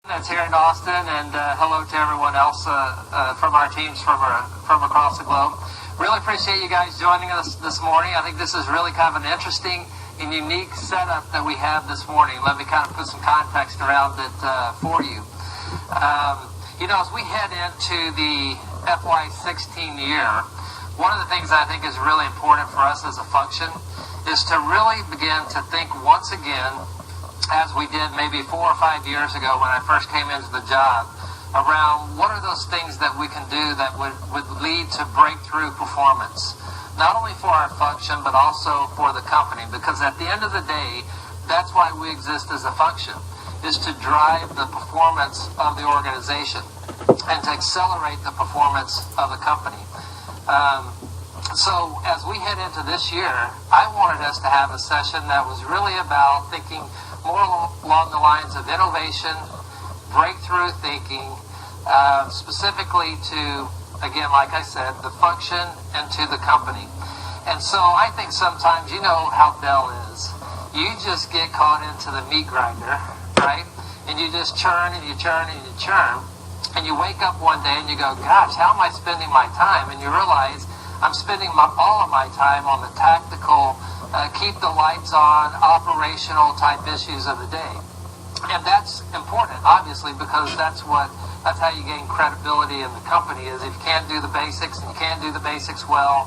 That's here in Austin, and hello to everyone else from our teams from across the globe. Really appreciate you guys joining us this morning. I think this is really kind of an interesting and unique setup that we have this morning. Let me kind of put some context around it for you. As we head into the FY16 year, one of the things I think is really important for us as a function is to really begin to think once again, as we did maybe 4 or 5 years ago when I first came into the job, around what are those things that we can do that would lead to breakthrough performance, not only for our function but also for the company, because at the end of the day, that's why we exist as a function, is to drive the performance of the organization and to accelerate the performance of the company. So as we head into this year, I wanted us to have a session that was really about thinking more along the lines of innovation, breakthrough thinking, specifically to, again, like I said, the function and to the company. And so I think sometimes, you know how Dell is. You just get caught into the meat grinder, right? And you just churn and you churn and you churn. And you wake up one day and you go, gosh, how am I spending my time? And you realize I'm spending all of my time on the tactical, keep the lights on, operational type issues of the day. And that's important, obviously, because that's how you gain credibility in the company, is if you can't do the basics and you can't do the basics well,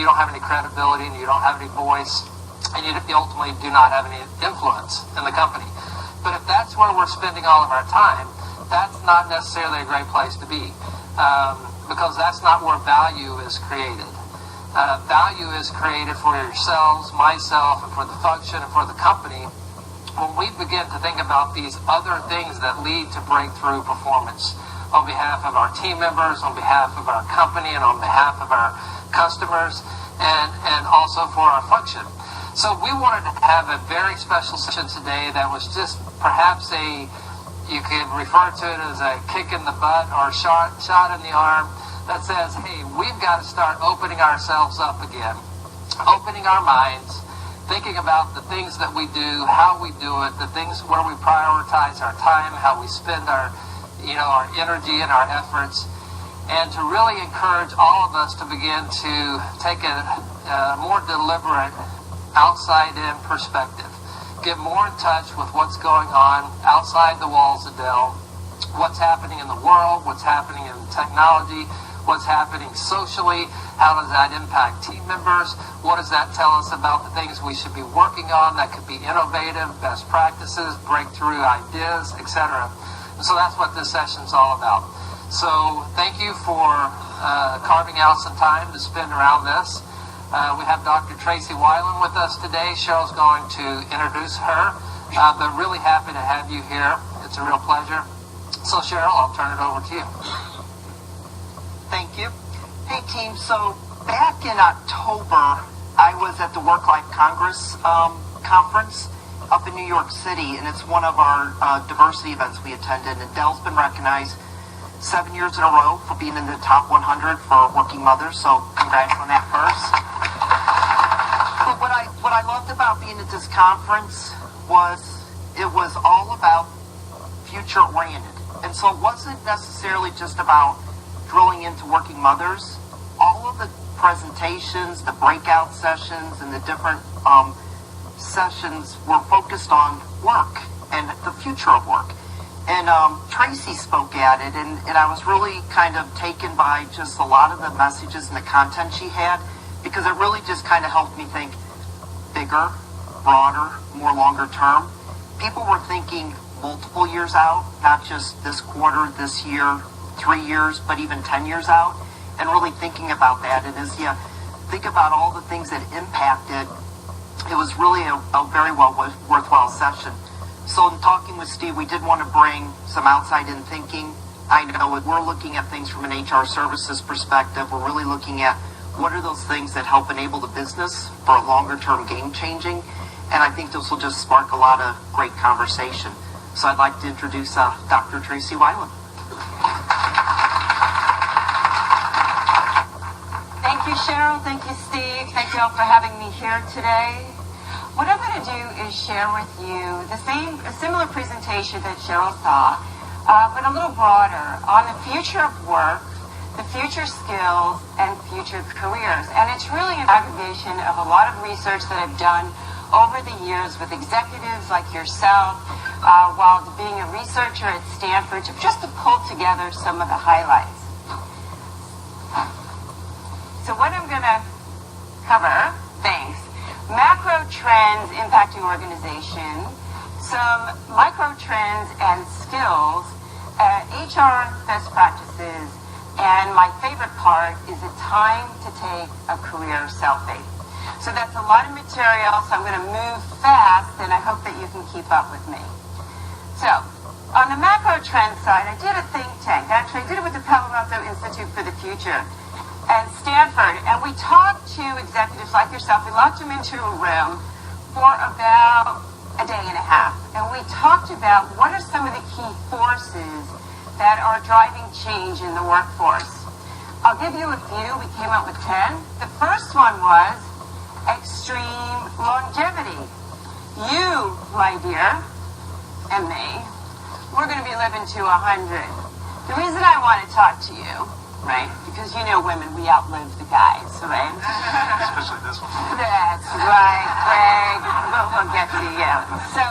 you don't have any credibility and you don't have any voice, and you ultimately do not have any influence in the company. But if that's where we're spending all of our time, that's not necessarily a great place to be, because that's not where value is created. Value is created for yourselves, myself, and for the function and for the company when we begin to think about these other things that lead to breakthrough performance on behalf of our team members, on behalf of our company, and on behalf of our customers, and also for our function. So we wanted to have a very special session today that was just perhaps you could refer to it as a kick in the butt or shot in the arm that says, hey, we've got to start opening ourselves up again, opening our minds, thinking about the things that we do, how we do it, the things where we prioritize our time, how we spend our energy and our efforts, and to really encourage all of us to begin to take a more deliberate, outside-in perspective. Get more in touch with what's going on outside the walls of Dell, what's happening in the world, what's happening in technology, what's happening socially, how does that impact team members, what does that tell us about the things we should be working on that could be innovative, best practices, breakthrough ideas, etc. And so that's what this session's all about. So thank you for carving out some time to spend around this. We have Dr. Tracey Wilen with us today. Cheryl's going to introduce her, but really happy to have you here. It's a real pleasure. So Cheryl, I'll turn it over to you. Thank you. Hey team, so back in October, I was at the Work-Life Congress conference up in New York City, and it's one of our diversity events we attended, and Dell's been recognized 7 years in a row for being in the top 100 for working mothers, so congrats on that first. But what I loved about being at this conference was it was all about future-oriented, and so it wasn't necessarily just about drilling into working mothers. All of the presentations, the breakout sessions, and the different sessions were focused on work and the future of work. And Tracey spoke at it, and I was really kind of taken by just a lot of the messages and the content she had, because it really just kind of helped me think bigger, broader, more longer term. People were thinking multiple years out, not just this quarter, this year, 3 years, but even 10 years out, and really thinking about that. And as you think about all the things that impacted, it was really a very worthwhile session. So in talking with Steve, we did want to bring some outside-in thinking. I know we're looking at things from an HR services perspective. We're really looking at what are those things that help enable the business for a longer-term game-changing. And I think this will just spark a lot of great conversation. So I'd like to introduce Dr. Tracey Wilen. Thank you, Cheryl. Thank you, Steve. Thank you all for having me here today. what I'm going to do is share with you a similar presentation that Cheryl saw, but a little broader on the future of work, the future skills, and future careers. And it's really an aggregation of a lot of research that I've done over the years with executives like yourself, while being a researcher at Stanford, just to pull together some of the highlights. So what I'm going to cover, thanks. Macro trends impacting organization, some micro trends and skills, HR best practices, and my favorite part is a time to take a career selfie. So that's a lot of material, so I'm going to move fast, and I hope that you can keep up with me. So, on the macro trend side, I did a think tank. Actually, I did it with the Palo Alto Institute for the Future and Stanford, and we talked to executives like yourself. We locked them into a room for about a day and a half, and we talked about what are some of the key forces that are driving change in the workforce. I'll give you a few. We came up with 10. The first one was extreme longevity. You, my dear, and me, we're going to be living to 100. The reason I want to talk to you, right, because you know women, we outlive the guys, right? Especially this one. That's right, Greg. We'll get to you. So,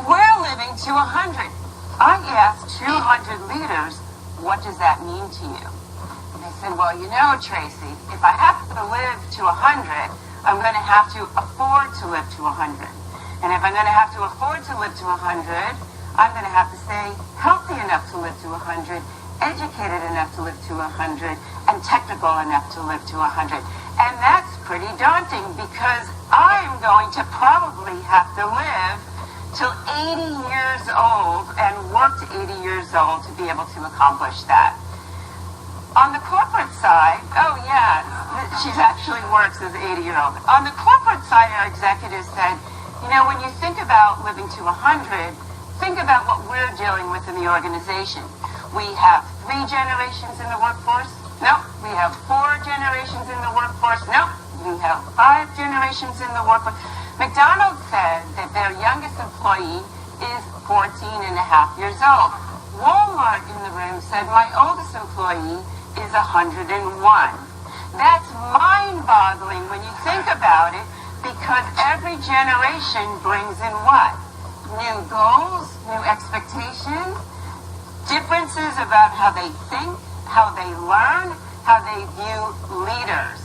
we're living to 100. I asked 200 leaders, what does that mean to you? And they said, well, you know, Tracey, if I have to live to 100, I'm going to have to afford to live to 100. And if I'm going to have to afford to live to 100, I'm going to have to stay healthy enough to live to 100, educated enough to live to 100, and technical enough to live to 100. And that's pretty daunting because I'm going to probably have to live till 80 years old and work to 80 years old to be able to accomplish that. On the corporate side, oh yeah, she actually works as an 80-year-old. On the corporate side, our executives said, you know, when you think about living to 100, think about what we're dealing with in the organization. We have 3 generations in the workforce. Nope. We have 4 generations in the workforce. Nope. We have 5 generations in the workforce. McDonald's said that their youngest employee is 14 and a half years old. Walmart in the room said my oldest employee is 101. That's mind-boggling when you think about it, because every generation brings in what? New goals, new expectations, differences about how they think, how they learn, how they view leaders.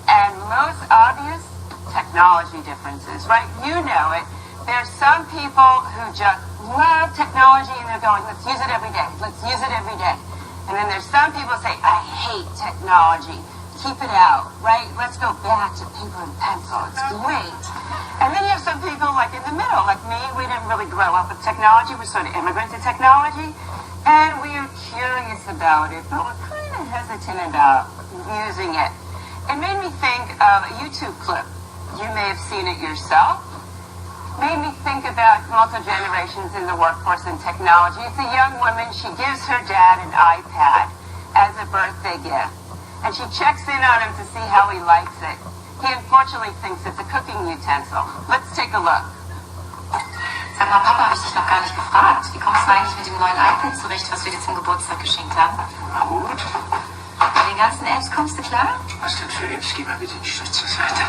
And most obvious, technology differences, right? You know it. There's some people who just love technology and they're going, let's use it every day. Let's use it every day. And then there's some people who say, I hate technology. Keep it out, right? Let's go back to paper and pencil. It's great. And then you have some people like in the middle, like me. We didn't really grow up with technology. We're sort of immigrants to technology. And we are curious about it, but we're kind of hesitant about using it. It made me think of a YouTube clip. You may have seen it yourself. Made me think about multi-generations in the workforce and technology. It's a young woman. She gives her dad an iPad as a birthday gift. And she checks in on him to see how he likes it. He unfortunately thinks it's a cooking utensil. Let's take a look. Sag mal, Papa, habe ich dich noch gar nicht gefragt. Wie kommst du eigentlich mit dem neuen iPad zurecht, was wir dir zum Geburtstag geschenkt haben? Gut. Mit den ganzen Apps kommst du klar? Was denn für Apps? Geh mal bitte die Schrift zur Seite.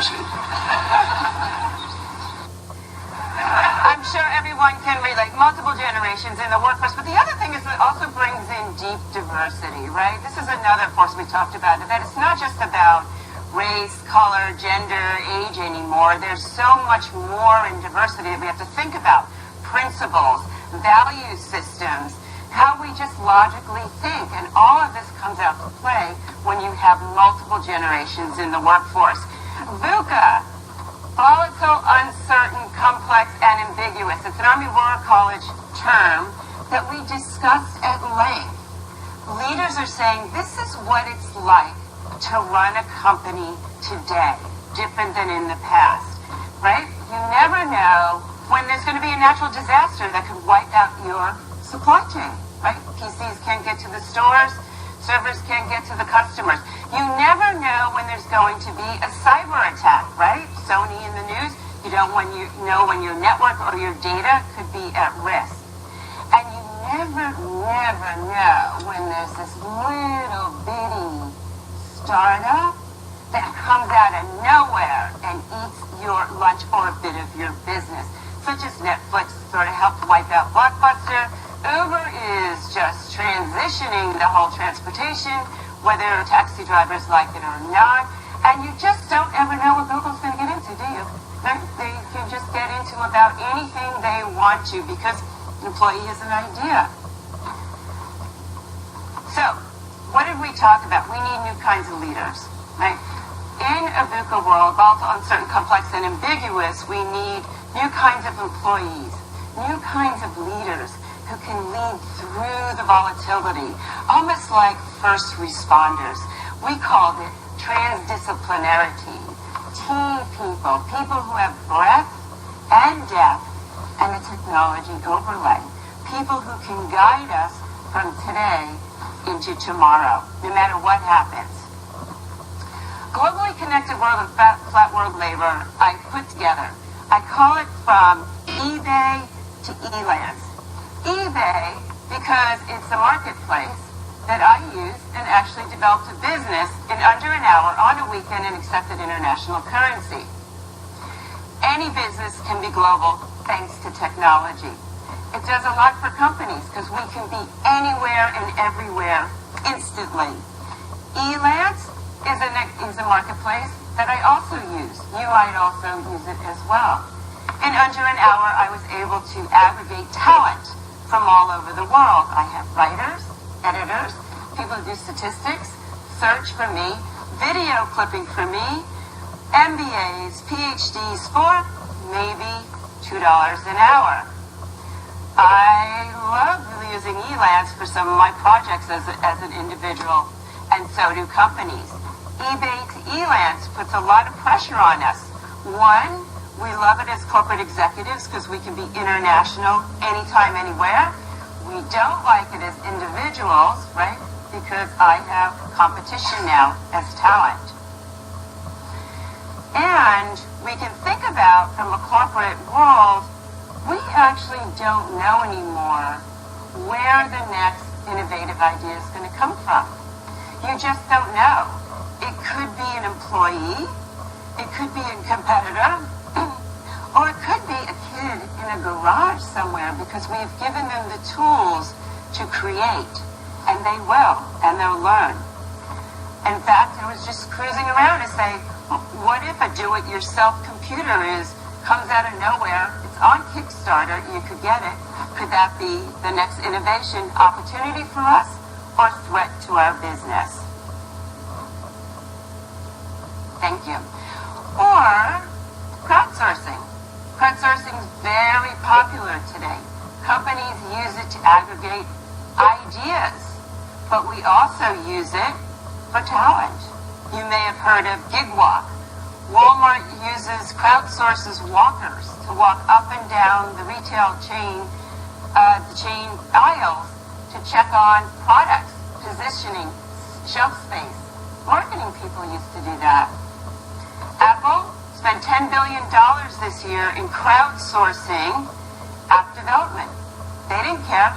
So. I'm sure everyone can relate. Multiple generations in the workforce. But the other thing is it also brings in deep diversity, right? This is another force we talked about, that it's not just about race, color, gender, age anymore. There's so much more in diversity that we have to think about. Principles, value systems, how we just logically think. And all of this comes out to play when you have multiple generations in the workforce. VUCA, volatile, uncertain, complex, and ambiguous. It's an Army War College term that we discussed at length. Leaders are saying this is what it's like to run a company today, different than in the past, right? You never know when there's going to be a natural disaster that could wipe out your supply chain, right? PCs can't get to the stores, servers can't get to the customers. You never know when there's going to be a cyber attack, right? Sony in the news, you don't know when your network or your data could be at risk. And you never know when there's this little bitty startup that comes out of nowhere and eats your lunch or a bit of your business. Such as Netflix sort of helped wipe out Blockbuster. Uber is just transitioning the whole transportation, whether taxi drivers like it or not. And you just don't ever know what Google's going to get into, do you? They can just get into about anything they want to because an employee has an idea. So, what did we talk about? We need new kinds of leaders, right? In a VUCA world, both uncertain, complex, and ambiguous, we need new kinds of employees, new kinds of leaders who can lead through the volatility, almost like first responders. We called it transdisciplinarity. Team people, people who have breadth and depth and a technology overlay. People who can guide us from today into tomorrow, no matter what happens. Globally connected world of flat world labor I put together. I call it from eBay to Elance. eBay because it's the marketplace that I used and actually developed a business in under an hour on a weekend and accepted international currency. Any business can be global thanks to technology. It does a lot for companies because we can be anywhere and everywhere instantly. Elance is a marketplace that I also use. You might also use it as well. In under an hour, I was able to aggregate talent from all over the world. I have writers, editors, people who do statistics, search for me, video clipping for me, MBAs, PhDs for maybe $2 an hour. I love using Elance for some of my projects as an individual, and so do companies. eBay to Elance puts a lot of pressure on us. One, we love it as corporate executives because we can be international anytime, anywhere. We don't like it as individuals, right? Because I have competition now as talent. And we can think about from a corporate world, we actually don't know anymore where the next innovative idea is going to come from. You just don't know. It could be an employee, it could be a competitor, or it could be a kid in a garage somewhere because we've given them the tools to create, and they will, and they'll learn. In fact, I was just cruising around to say, what if a do-it-yourself computer comes out of nowhere, it's on Kickstarter, you could get it. Could that be the next innovation opportunity for us or threat to our business? Thank you. Or crowdsourcing. Crowdsourcing is very popular today. Companies use it to aggregate ideas, but we also use it for talent. You may have heard of GigWalk. Walmart crowdsources walkers to walk up and down the retail chain, the chain aisles to check on products, positioning, shelf space. Marketing people used to do that. Apple spent $10 billion this year in crowdsourcing app development. They didn't care.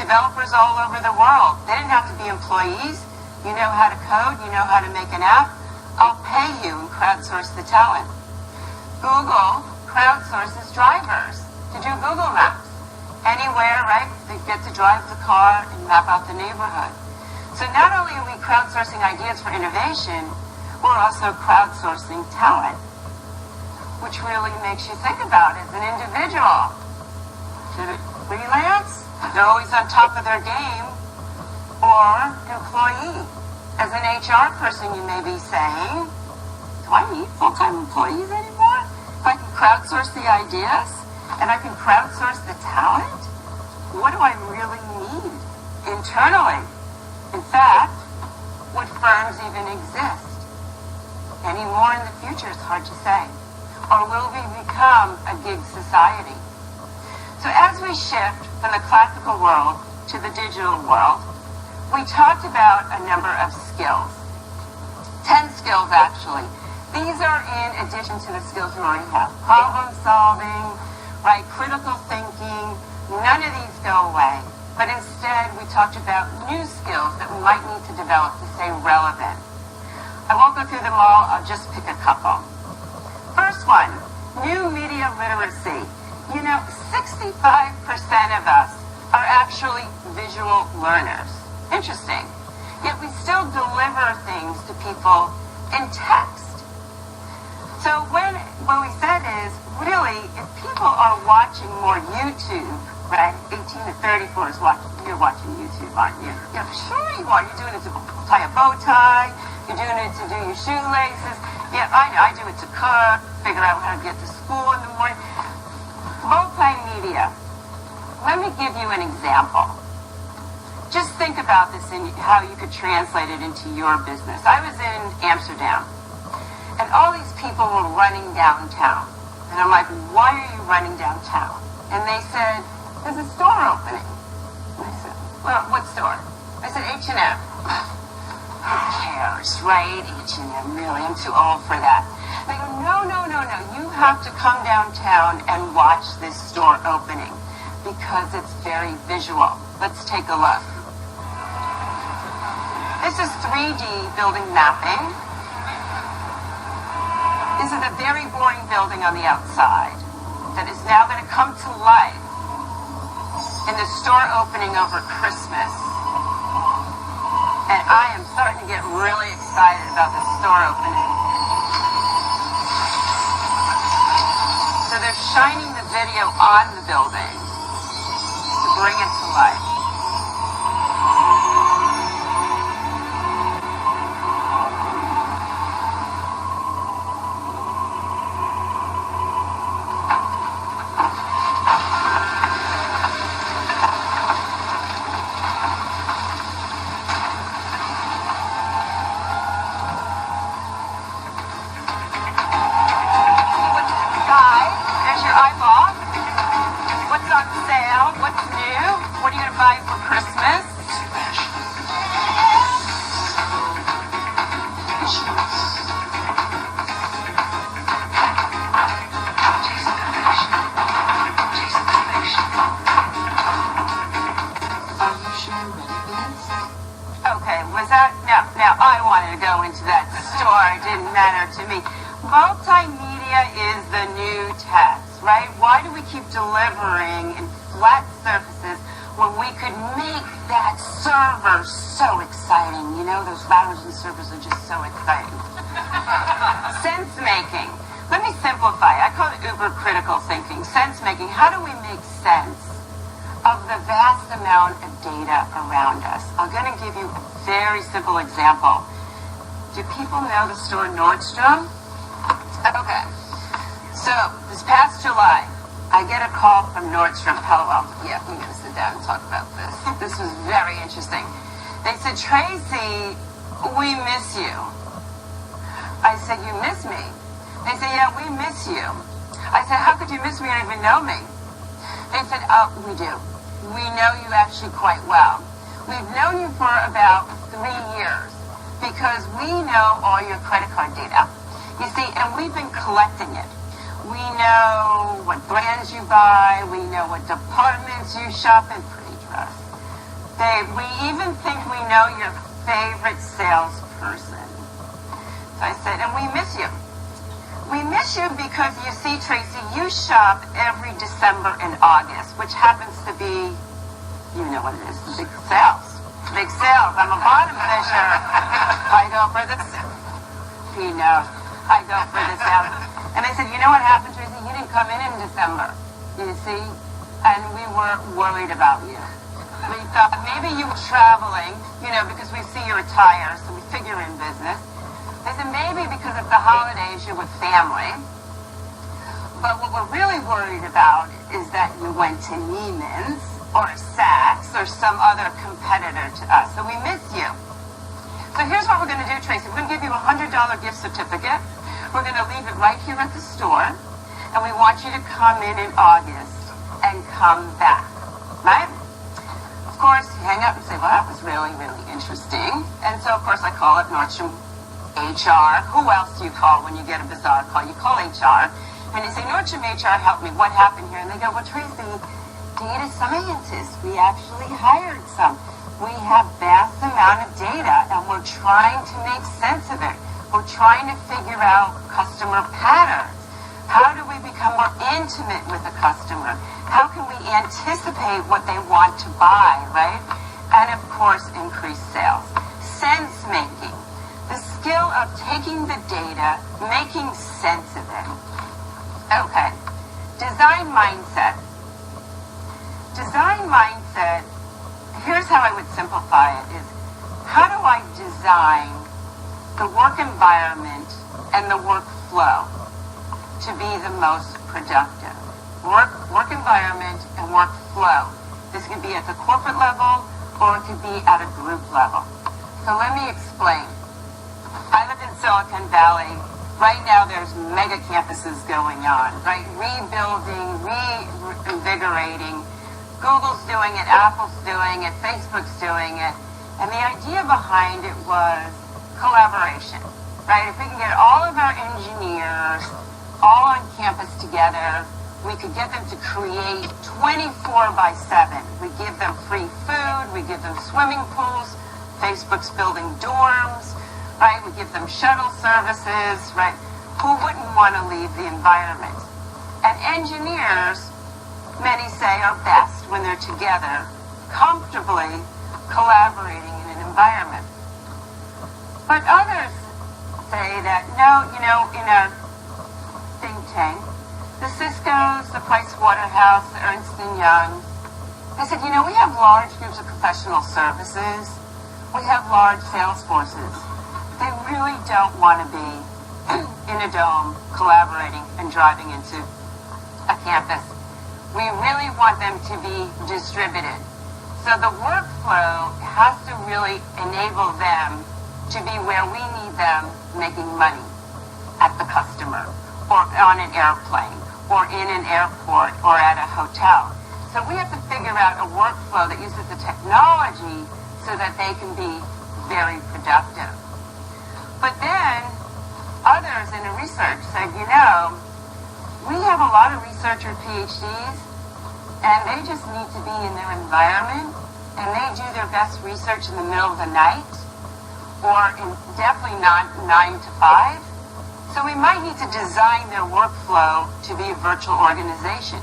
Developers all over the world. They didn't have to be employees. You know how to code. You know how to make an app. I'll pay you and crowdsource the talent. Google crowdsources drivers to do Google Maps. Anywhere, right? They get to drive the car and map out the neighborhood. So not only are we crowdsourcing ideas for innovation, we're also crowdsourcing talent, which really makes you think about as an individual. Should it freelance? They're always on top of their game. Or employee. As an HR person, you may be saying, do I need full-time employees anymore? If I can crowdsource the ideas and I can crowdsource the talent, what do I really need internally? In fact, would firms even exist? any more in the future? It's hard to say. Or will we become a gig society? So as we shift from the classical world to the digital world, we talked about a number of skills. 10 skills, actually. These are in addition to the skills we already have. Problem solving, right? Critical thinking. None of these go away. But instead, we talked about new skills that we might need to develop to stay relevant. I won't go through them all. I'll just pick a couple. First one, new media literacy. You know, 65% of us are actually visual learners. Interesting. Yet we still deliver things to people in text. So what we said is, really, if people are watching more YouTube, right, 18 to 34 is watching, you're watching YouTube, aren't you? Yeah, sure you are. You're doing it to tie a bow tie. You're doing it to do your shoelaces. Yeah, I know. I do it to cook, figure out how to get to school in the morning. Multimedia. Let me give you an example. Just think about this and how you could translate it into your business. I was in Amsterdam, and all these people were running downtown. And I'm like, why are you running downtown? And they said, there's a store opening. And I said, well, what store? I said, H&M. Who cares, right? H&M, really? I'm too old for that. They go, no. You have to come downtown and watch this store opening because it's very visual. Let's take a look. This is 3D building mapping. This is a very boring building on the outside that is now going to come to life in the store opening over Christmas. And I am starting to get really excited about the store opening. So they're shining the video on the building to bring it to life. Multimedia is the new text, right? Why do we keep delivering in flat surfaces when we could make that server so exciting? You know, those routers and servers are just so exciting. Sense making. Let me simplify. I call it uber critical thinking. Sense making. How do we make sense of the vast amount of data around us? I'm going to give you a very simple example. Do people know the store Nordstrom? Okay. So, this past July, I get a call from Nordstrom. Hello. Yeah, we're going to sit down and talk about this. This was very interesting. They said, Tracey, we miss you. I said, you miss me? They said, yeah, we miss you. I said, how could you miss me? You don't even know me. They said, oh, we do. We know you actually quite well. We've known you for about 3 years because we know all your credit card data. You see, and we've been collecting it. We know what brands you buy. We know what departments you shop in. Pretty dress. We even think we know your favorite salesperson. So I said, and we miss you. We miss you because, you see, Tracey, you shop every December and August, which happens to be, you know what it is, the big sales. Big sales. I'm a bottom fisher. I go for this. He knows. I go for this out. And I said, you know what happened, Tracey? You didn't come in December, you see? And we were worried about you. We thought maybe you were traveling, you know, because we see your attire, so we figure in business. I said, maybe because of the holidays you're with family. But what we're really worried about is that you went to Neiman's or Saks or some other competitor to us. So we miss you. So here's what we're going to do, Tracey. We're going to give you a $100 gift certificate. We're going to leave it right here at the store. And we want you to come in August and come back, right? Of course, you hang up and say, well, that was really, really interesting. And so, of course, I call it Nordstrom HR. Who else do you call when you get a bizarre call? You call HR. And you say, Nordstrom HR, help me. What happened here? And they go, well, Tracey, data scientists. We actually hired some. We have vast amount of data, and we're trying to make sense of it. We're trying to figure out customer patterns. How do we become more intimate with the customer? How can we anticipate what they want to buy, right? And, of course, increase sales. Sense making. The skill of taking the data, making sense of it. Okay. Design mindset. Design mindset, here's how I would simplify it, is how do I design the work environment and the workflow to be the most productive? Work environment and workflow. This could be at the corporate level or it could be at a group level. So let me explain. I live in Silicon Valley. Right now there's mega campuses going on, right? Rebuilding, reinvigorating. Google's doing it, Apple's doing it, Facebook's doing it. And the idea behind it was collaboration, right? If we can get all of our engineers all on campus together, we could get them to create 24/7. We give them free food, we give them swimming pools, Facebook's building dorms, right? We give them shuttle services, right? Who wouldn't want to leave the environment? And engineers, many say, are best when they're together, comfortably collaborating in an environment. But others say that, no, in our think tank, the Cisco's, the Price Waterhouse, the Ernst & Young, they said, we have large groups of professional services. We have large sales forces. They really don't want to be in a dome collaborating and driving into a campus. We really want them to be distributed. So the workflow has to really enable them to be where we need them making money at the customer or on an airplane or in an airport or at a hotel. So we have to figure out a workflow that uses the technology so that they can be very productive. But then others in the research said, we have a lot of researcher PhDs, and they just need to be in their environment, and they do their best research in the middle of the night, or definitely not 9 to 5. So we might need to design their workflow to be a virtual organization.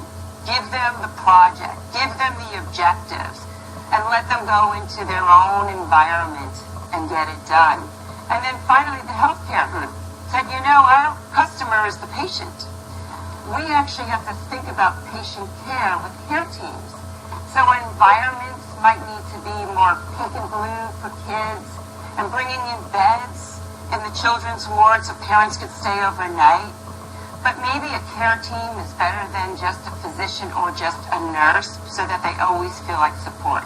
Give them the project, give them the objectives, and let them go into their own environment and get it done. And then finally, the healthcare group said, our customer is the patient. We actually have to think about patient care with care teams. So environments might need to be more pink and blue for kids and bringing in beds in the children's ward so parents could stay overnight. But maybe a care team is better than just a physician or just a nurse so that they always feel like support.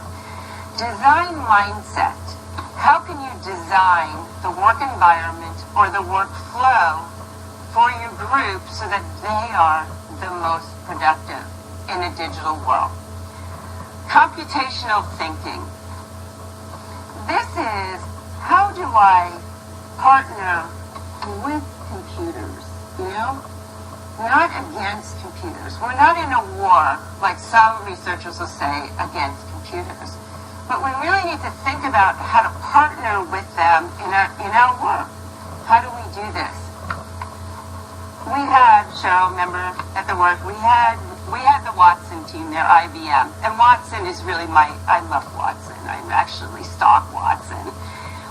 Design mindset. How can you design the work environment or the workflow for your group so that they are the most productive in a digital world? Computational thinking. This is, how do I partner with computers, Not against computers. We're not in a war, like some researchers will say, against computers. But we really need to think about how to partner with them in our work. How do we do this? We had, Cheryl, remember at the work, we had the Watson team there, IBM. And Watson is really I love Watson. I actually stalk Watson.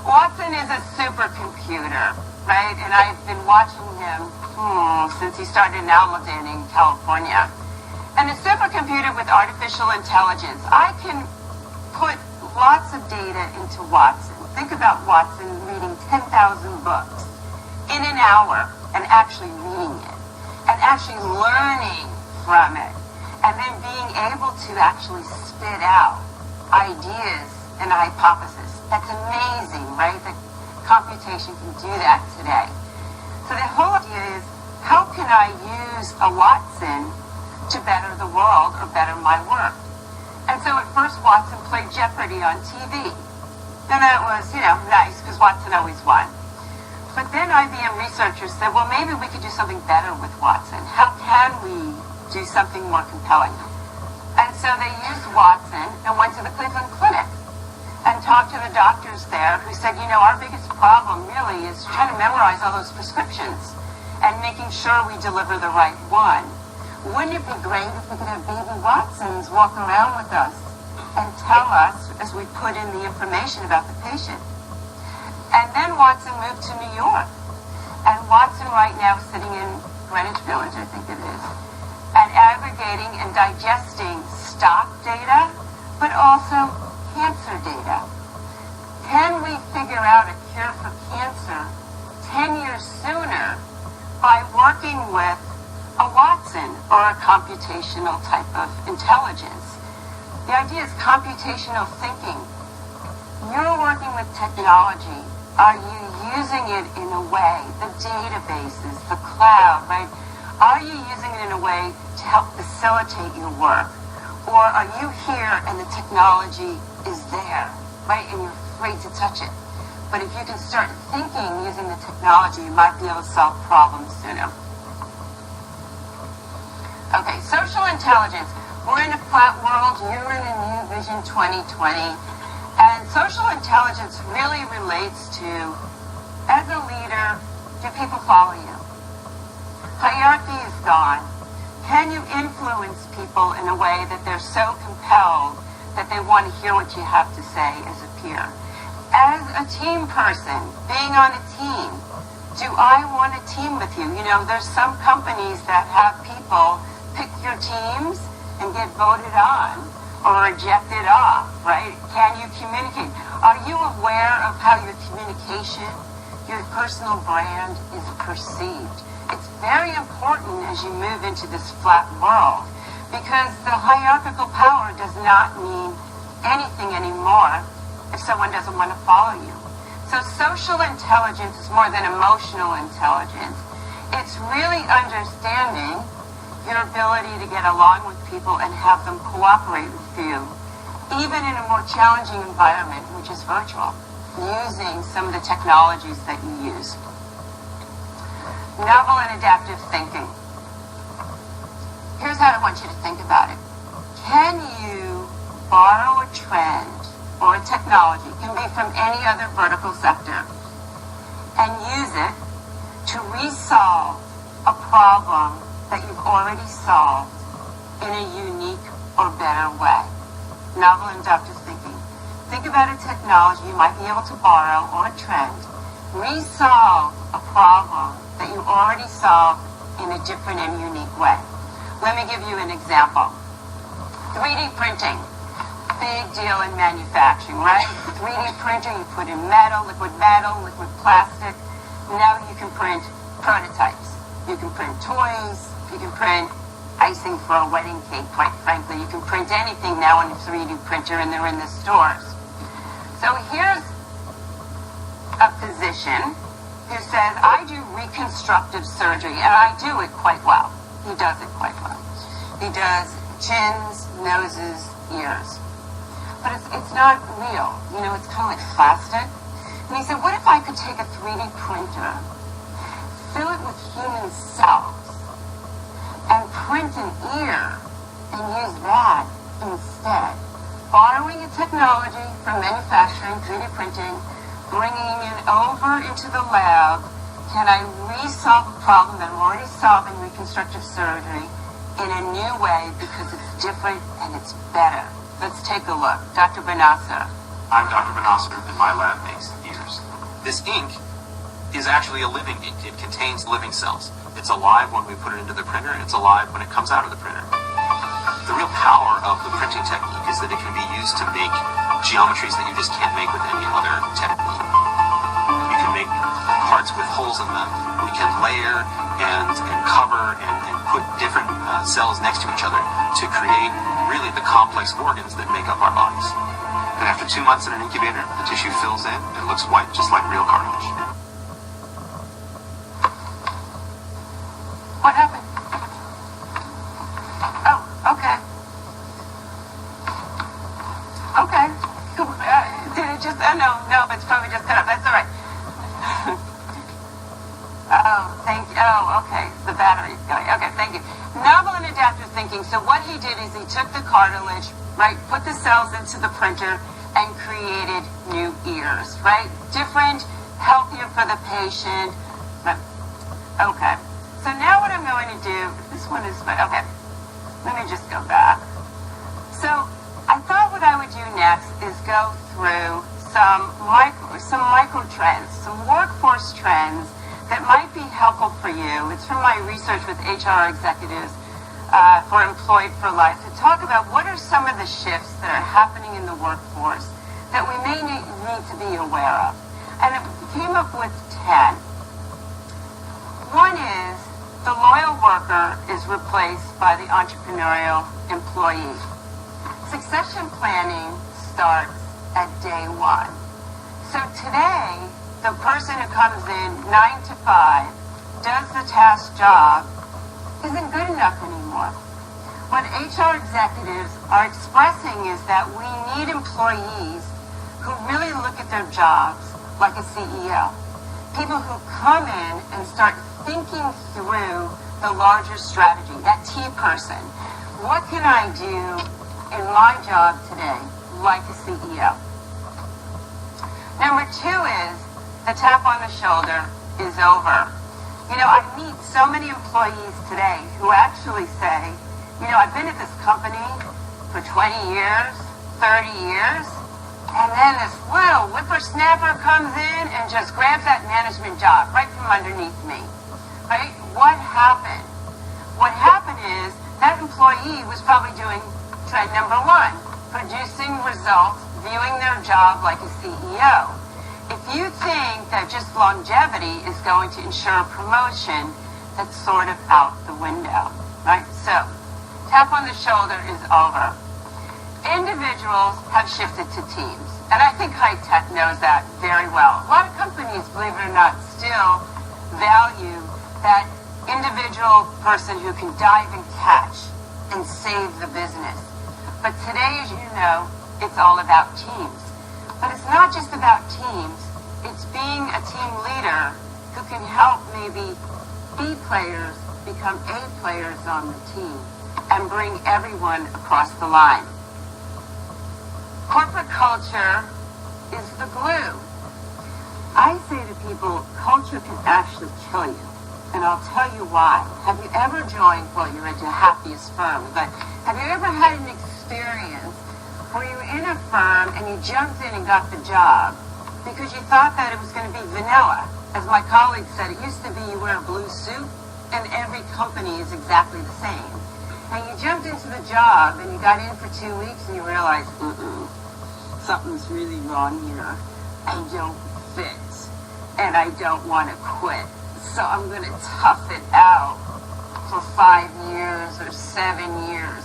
Watson is a supercomputer, right? And I've been watching him since he started in Alameda in California. And a supercomputer with artificial intelligence. I can put lots of data into Watson. Think about Watson reading 10,000 books in an hour and actually reading it and actually learning from it and then being able to actually spit out ideas and hypotheses. That's amazing, right? computation can do that today. So the whole idea is, how can I use a Watson to better the world or better my work? And so at first Watson played Jeopardy on TV. And that was, nice because Watson always won. But then IBM researchers said, well, maybe we could do something better with Watson. How can we do something more compelling? And so they used Watson and went to the Cleveland Clinic and talked to the doctors there who said, our biggest problem really is trying to memorize all those prescriptions and making sure we deliver the right one. Wouldn't it be great if we could have baby Watsons walk around with us and tell us as we put in the information about the patient? And then Watson moved to New York. And Watson right now is sitting in Greenwich Village, I think it is, and aggregating and digesting stock data, but also cancer data. Can we figure out a cure for cancer 10 years sooner by working with a Watson or a computational type of intelligence? The idea is computational thinking. You're working with technology. Are you using it in a way, the databases, the cloud, right? Are you using it in a way to help facilitate your work? Or are you here and the technology is there, right? And you're afraid to touch it. But if you can start thinking using the technology, you might be able to solve problems sooner. Okay, social intelligence. We're in a flat world. You're in a new Vision 2020. And social intelligence really relates to, as a leader, do people follow you? Hierarchy is gone. Can you influence people in a way that they're so compelled that they want to hear what you have to say as a peer? As a team person, being on a team, do I want to team with you? There's some companies that have people pick your teams and get voted on or rejected off, right? Can you communicate? Are you aware of how your communication, your personal brand is perceived? It's very important as you move into this flat world, because the hierarchical power does not mean anything anymore if someone doesn't want to follow you. So social intelligence is more than emotional intelligence. It's really understanding your ability to get along with people and have them cooperate with you, even in a more challenging environment, which is virtual, using some of the technologies that you use. Novel and adaptive thinking. Here's how I want you to think about it. Can you borrow a trend or a technology, can be from any other vertical sector, and use it to resolve a problem that you've already solved in a unique or better way? Novel and adaptive thinking. Think about a technology you might be able to borrow or a trend, resolve a problem that you already solved in a different and unique way. Let me give you an example. 3D printing. Big deal in manufacturing, right? 3D printer, you put in liquid plastic. Now you can print prototypes. You can print toys. You can print icing for a wedding cake, quite frankly. You can print anything now in a 3D printer, and they're in the stores. So here's a physician who says, I do reconstructive surgery, and I do it quite well. He does it quite well. He does chins, noses, ears. But it's not real. It's kind of like plastic. And he said, what if I could take a 3D printer, fill it with human cells, and print an ear, and use that instead? Borrowing a technology from manufacturing, 3D printing, bringing it over into the lab, can I resolve a problem that I'm already solving in reconstructive surgery in a new way because it's different and it's better? Let's take a look. Dr. Benasser. I'm Dr. Benasser, and my lab makes ears. This ink is actually a living ink. It contains living cells. It's alive when we put it into the printer, and it's alive when it comes out of the printer. The real power of the printing technique is that it can be used to make geometries that you just can't make with any other technique. You can make parts with holes in them. We can layer and cover and put different cells next to each other to create really the complex organs that make up our bodies. And after 2 months in an incubator, the tissue fills in and looks white, just like real cartilage. What happened? Oh, okay. Okay. Did it just, no, it's probably just cut up. That's all right. Okay. The battery's going. Okay, thank you. Novel and adaptive thinking. So what he did is he took the cartilage, right, put the cells into the printer and created new ears, right? Different, healthier for the patient. Okay. So now what I'm going to do, this one is, okay, let me just go back. So I thought what I would do next is go through some micro trends, some workforce trends that might be helpful for you. It's from my research with HR executives for Employed for Life to talk about what are some of the shifts that are happening in the workforce that we may need to be aware of. And it came up with 10. One is the loyal worker is replaced by the entrepreneurial employee. Succession planning starts at day one. So today, the person who comes in 9 to 5, does the task job, isn't good enough anymore. What HR executives are expressing is that we need employees who really look at their jobs like a CEO. People who come in and start thinking through the larger strategy, that T person. What can I do in my job today like a CEO? Number 2 is the tap on the shoulder is over. I meet so many employees today who actually say, I've been at this company for 20 years, 30 years, and then this little whippersnapper comes in and just grabs that management job right from underneath me. Right? What happened? What happened is that employee was probably doing trend number 1, producing results, viewing their job like a CEO. If you think that just longevity is going to ensure promotion, that's sort of out the window, right? So, tap on the shoulder is over. Individuals have shifted to teams, and I think high tech knows that very well. A lot of companies, believe it or not, still value that individual person who can dive and catch and save the business. But today, as you know, it's all about teams. But it's not just about teams. It's being a team leader who can help maybe B players become A players on the team and bring everyone across the line. Corporate culture is the glue. I say to people, culture can actually kill you. And I'll tell you why. Have you ever joined, well, you're at your happiest firm, but have you ever had an experience where you were in a firm and you jumped in and got the job because you thought that it was going to be vanilla? As my colleague said, it used to be you wear a blue suit and every company is exactly the same. And you jumped into the job and you got in for 2 weeks and you realized, something's really wrong here. I don't fit and I don't want to quit. So I'm going to tough it out for 5 years or 7 years,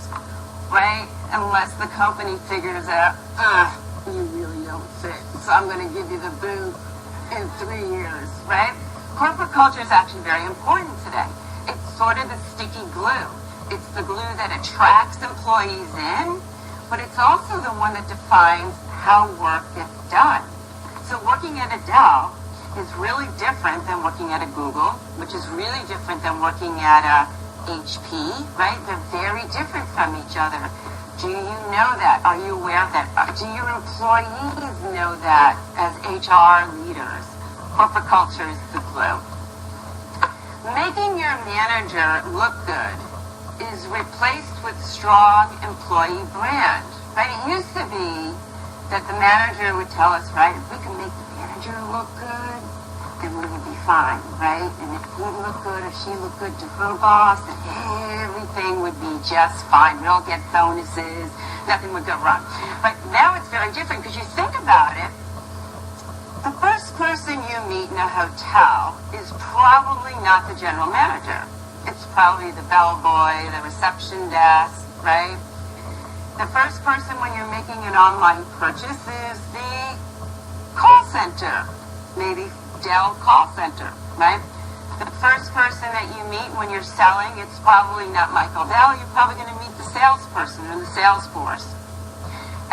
right? Unless the company figures out, you really don't fit. So I'm going to give you the boot in 3 years, right? Corporate culture is actually very important today. It's sort of the sticky glue. It's the glue that attracts employees in, but it's also the one that defines how work gets done. So working at a Dell is really different than working at a Google, which is really different than working at a HP, right? They're very different from each other. Do you know that? Are you aware of that? Do your employees know that as HR leaders? Corporate culture is the glue. Making your manager look good is replaced with strong employee brand, right? It used to be that the manager would tell us, right, if we can make the manager look good, then we would be fine, right? And if he looked good or she looked good to her boss, then everything would be just fine. We'd all get bonuses. Nothing would go wrong. But now it's very different because you think about it, the first person you meet in a hotel is probably not the general manager. It's probably the bellboy, the reception desk, right? The first person when you're making an online purchase is the call center, maybe Dell call center, right? The first person that you meet when you're selling, it's probably not Michael Dell. You're probably going to meet the salesperson or the sales force.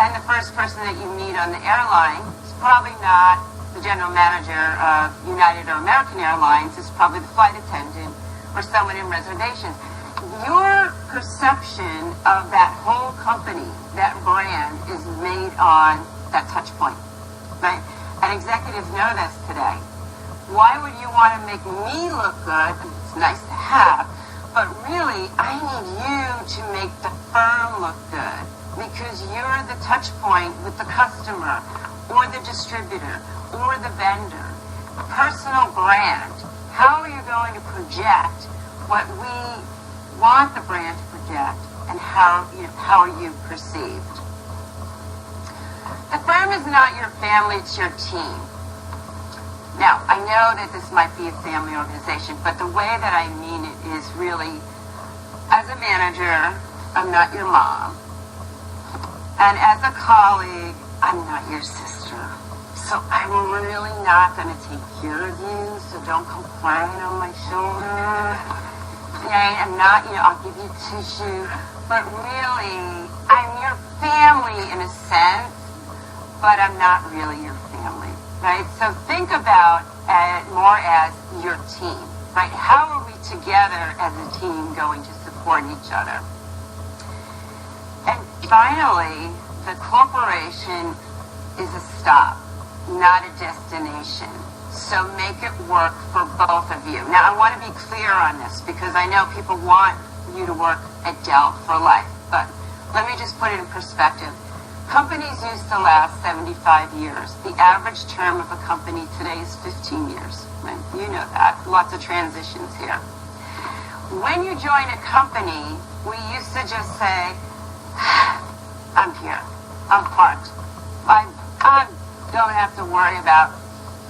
And the first person that you meet on the airline is probably not the general manager of United or American Airlines. It's probably the flight attendant or someone in reservations. Your perception of that whole company, that brand, is made on that touch point, right? And executives know this today. Why would you want to make me look good? It's nice to have, but really, I need you to make the firm look good because you're the touch point with the customer or the distributor or the vendor. Personal brand. How are you going to project what we want the brand to project, and how are you perceived? The firm is not your family, it's your team. Now, I know that this might be a family organization, but the way that I mean it is really, as a manager, I'm not your mom. And as a colleague, I'm not your sister. So I'm really not going to take care of you, so don't complain on my shoulder. I'm not, I'll give you tissue, but really, I'm your family in a sense, but I'm not really your family, right? So think about it more as your team, right? How are we together as a team going to support each other? And finally, the corporation is a stop, not a destination. So make it work for both of you. Now, I want to be clear on this because I know people want you to work at Dell for life, but let me just put it in perspective. Companies used to last 75 years. The average term of a company today is 15 years. Right? You know that. Lots of transitions here. When you join a company, we used to just say, I'm here. I'm parked. I don't have to worry about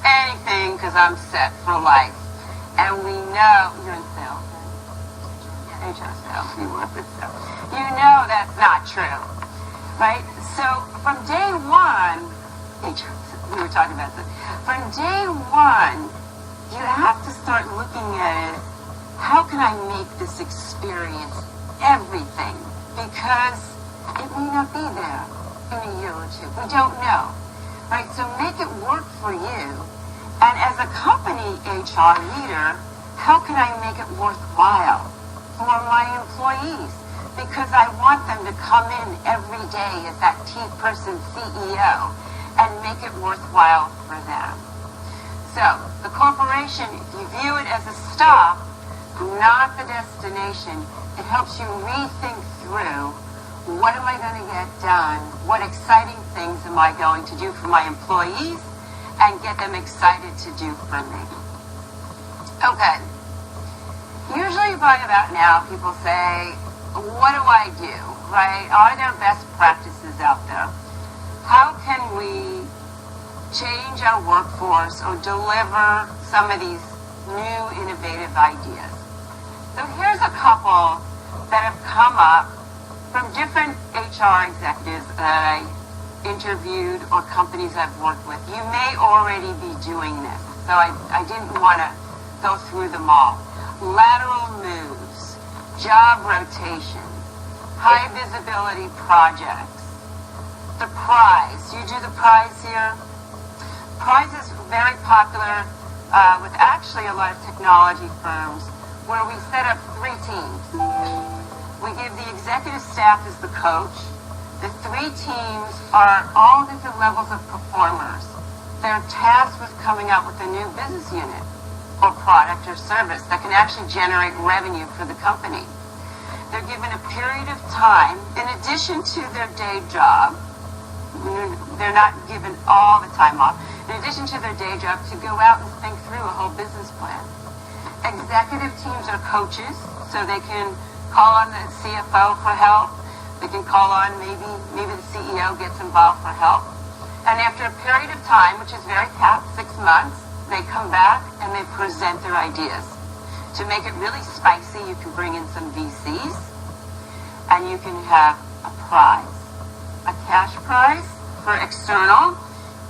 anything because I'm set for life. And we know, you're in sales, right? HR sales, you work with sales. You know that's not true, right? So from day one, we were talking about this. From day one, you have to start looking at it, how can I make this experience everything? Because it may not be there in a year or two. We don't know. Right, so make it work for you. And as a company HR leader, how can I make it worthwhile for my employees? Because I want them to come in every day as that T-person CEO and make it worthwhile for them. So the corporation, if you view it as a stop, not the destination, it helps you rethink through, what am I going to get done? What exciting things am I going to do for my employees and get them excited to do for me? Okay. Usually by about now, people say, what do I do, right? Are there best practices out there? How can we change our workforce or deliver some of these new innovative ideas? So here's a couple that have come up from different HR executives that I interviewed or companies I've worked with. You may already be doing this, so I didn't want to go through them all. Lateral moves, job rotation, high visibility projects, the prize. You do the prize here? Prize is very popular with actually a lot of technology firms where we set up 3 teams. We give the executive staff as the coach. The 3 teams are all different levels of performers. They're tasked with coming up with a new business unit or product or service that can actually generate revenue for the company. They're given a period of time, in addition to their day job, they're not given all the time off, in addition to their day job, to go out and think through a whole business plan. Executive teams are coaches, so they can call on the CFO for help. They can call on maybe the CEO gets involved for help. And after a period of time, which is very capped, 6 months, they come back and they present their ideas. To make it really spicy, you can bring in some VCs and you can have a prize. a cash prize for external.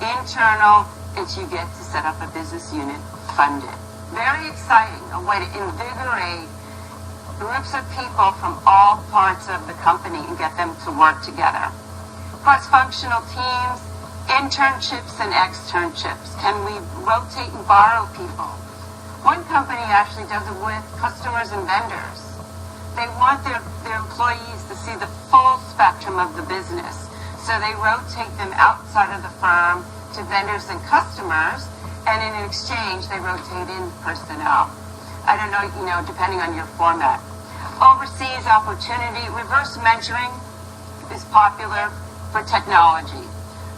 Internal, it's you get to set up a business unit, fund it. Very exciting, a way to invigorate groups of people from all parts of the company and get them to work together. Cross-functional teams, internships and externships. Can we rotate and borrow people? One company actually does it with customers and vendors. They want their employees to see the full spectrum of the business. So they rotate them outside of the firm to vendors and customers, and in exchange, they rotate in personnel. I don't know, depending on your format. Overseas opportunity, reverse mentoring is popular for technology,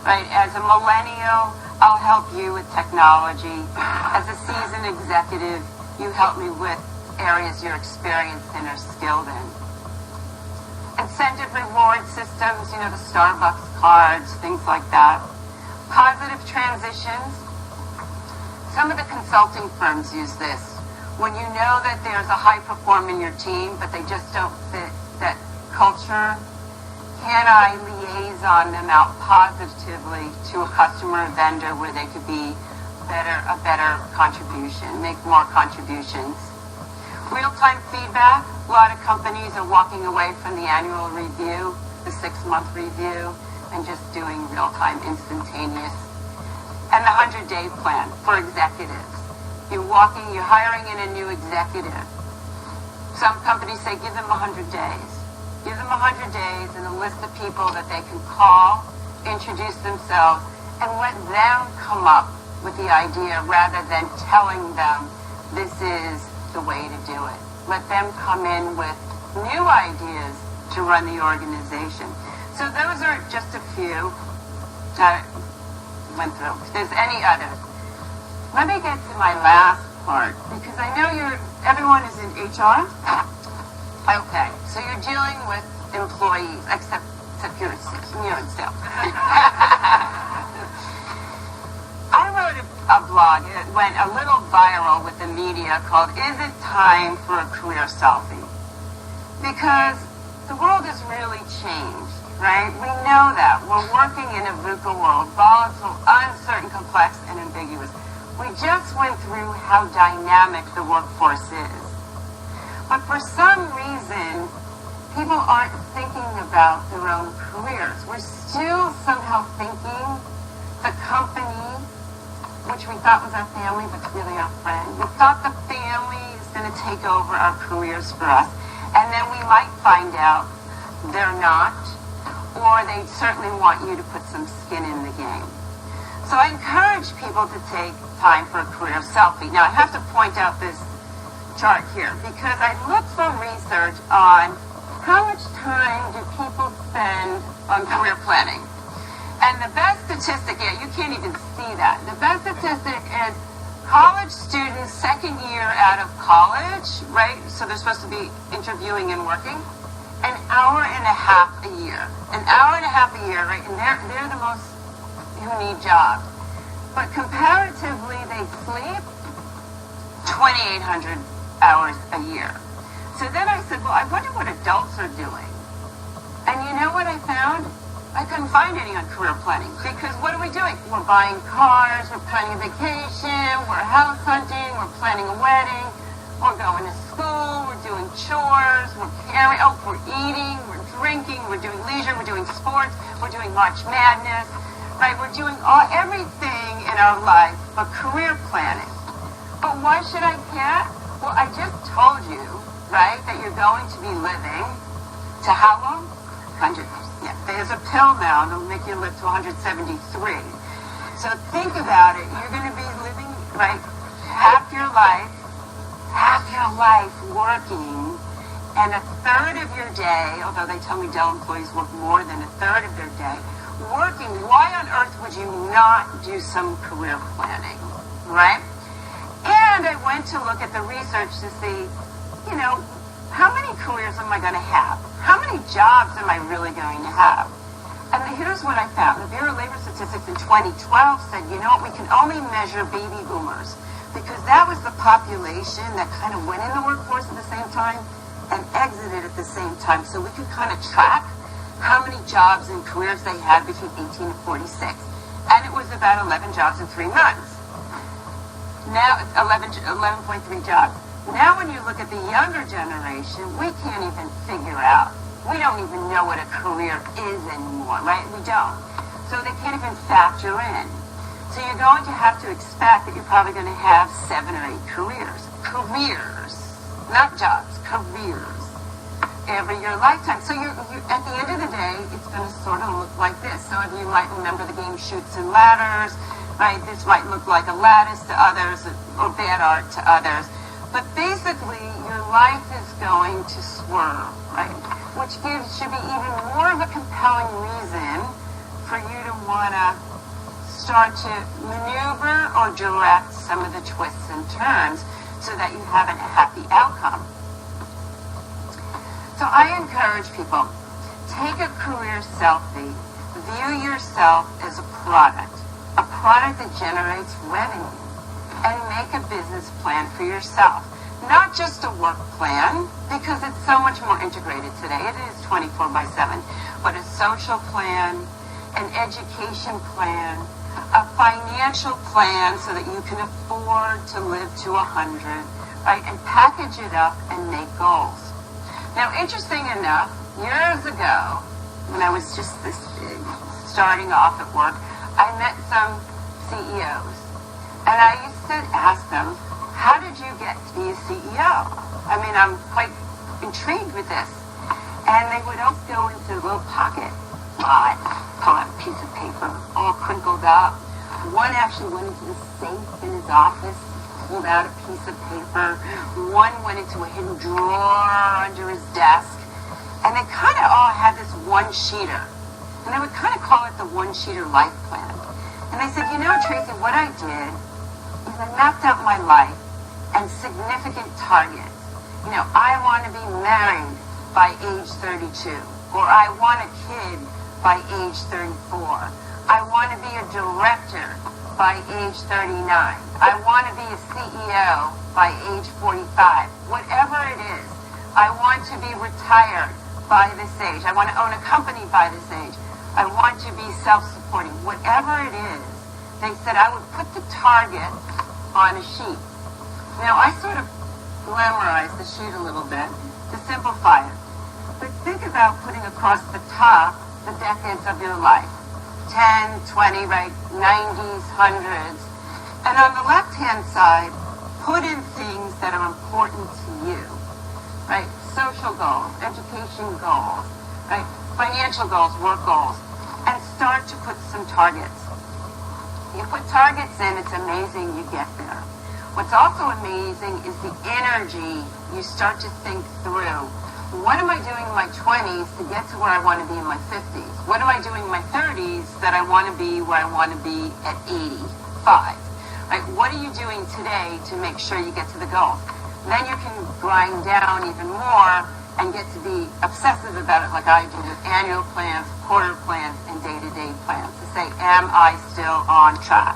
right? As a millennial, I'll help you with technology. As a seasoned executive, you help me with areas you're experienced in or skilled in. Incentive reward systems, the Starbucks cards, things like that. Positive transitions. Some of the consulting firms use this. When you know that there's a high performer in your team, but they just don't fit that culture, can I liaison them out positively to a customer or vendor where they could be a better contribution, make more contributions? Real-time feedback. A lot of companies are walking away from the annual review, the 6-month review, and just doing real-time, instantaneous. And the 100-day plan for executives. You're hiring in a new executive. Some companies say give them 100 days. Give them 100 days and a list of people that they can call, introduce themselves, and let them come up with the idea rather than telling them this is the way to do it. Let them come in with new ideas to run the organization. So those are just a few that I went through. If there's any others, let me get to my last part because I know everyone is in HR. Okay, so you're dealing with employees, except you're in sales. I wrote a blog. It went a little viral with the media called "Is It Time for a Career Selfie?" Because the world has really changed, right? We know that. We're working in a VUCA world, volatile, uncertain, complex, and ambiguous. We just went through how dynamic the workforce is. But for some reason, people aren't thinking about their own careers. We're still somehow thinking the company, which we thought was our family, but it's really our friend. We thought the family is going to take over our careers for us. And then we might find out they're not, or they certainly want you to put some skin in the game. So I encourage people to take time for a career selfie. Now, I have to point out this chart here because I looked for research on how much time do people spend on career planning. And the best statistic, you can't even see that. The best statistic is college students, second year out of college, right? So they're supposed to be interviewing and working. An hour and a half a year. An hour and a half a year, right? And they're the most who need jobs. But comparatively, they sleep 2,800 hours a year. So then I said, well, I wonder what adults are doing. And you know what I found? I couldn't find any on career planning because what are we doing? We're buying cars, we're planning a vacation, we're house hunting, we're planning a wedding, we're going to school, we're doing chores, we're eating, we're drinking, we're doing leisure, we're doing sports, we're doing March Madness, right? We're doing everything in our life but career planning. But why should I care? Well, I just told you, right, that you're going to be living to how long? 100. Yeah, there's a pill now that'll make you live to 173. So think about it. You're going to be living, right, half your life working, and a third of your day, although they tell me Dell employees work more than a third of their day, working. Why on earth would you not do some career planning, right? And I went to look at the research to see, how many careers am I going to have? How many jobs am I really going to have? And here's what I found. The Bureau of Labor Statistics in 2012 said, we can only measure baby boomers because that was the population that kind of went in the workforce at the same time and exited at the same time. So we could kind of track how many jobs and careers they had between 18 and 46. And it was about 11 jobs in 3 months. Now it's 11.3 jobs. Now when you look at the younger generation, we can't even figure out. We don't even know what a career is anymore, right? We don't. So they can't even factor in. So you're going to have to expect that you're probably going to have 7 or 8 careers. Careers, not jobs, careers. Every your lifetime. So you're at the end of the day, it's going to sort of look like this. So if you might remember the game Chutes and Ladders, right? This might look like a lattice to others or bad art to others. But basically, your life is going to swerve, right? Which should be even more of a compelling reason for you to want to start to maneuver or direct some of the twists and turns so that you have a happy outcome. So I encourage people, take a career selfie, view yourself as a product that generates revenue, and make a business plan for yourself. Not just a work plan, because it's so much more integrated today. It is 24/7, but a social plan, an education plan, a financial plan so that you can afford to live to 100, right? And package it up and make goals. Now, interesting enough, years ago, when I was just starting off at work, I met some CEOs, and I used to ask them, how did you get to be a CEO? I mean, I'm quite intrigued with this. And they would always go into a little pocket, pull out a piece of paper, all crinkled up. One actually went into the safe in his office, pulled out a piece of paper. One went into a hidden drawer under his desk. And they kind of all had this one-sheeter. And they would kind of call it the one-sheeter life plan. And they said, you know, Tracey, what I did is I mapped out my life and significant targets. You know, I want to be married by age 32. Or I want a kid by age 34. I want to be a director by age 39. I want to be a CEO by age 45. Whatever it is, I want to be retired by this age. I want to own a company by this age. I want to be self-supporting. Whatever it is, they said I would put the target on a sheet. Now, I sort of glamorized the sheet a little bit to simplify it. But think about putting across the top the decades of your life. 10, 20, right, 90s, 100s. And on the left-hand side, put in things that are important to you, right? Social goals, education goals, right? Financial goals, work goals, and start to put some targets. You put targets in, it's amazing you get there. What's also amazing is the energy you start to think through. What am I doing in my 20s to get to where I want to be in my 50s? What am I doing in my 30s that I want to be where I want to be at 85? Right? What are you doing today to make sure you get to the goal? Then you can grind down even more and get to be obsessive about it like I do with annual plans, quarter plans, and day-to-day plans to say, am I still on track?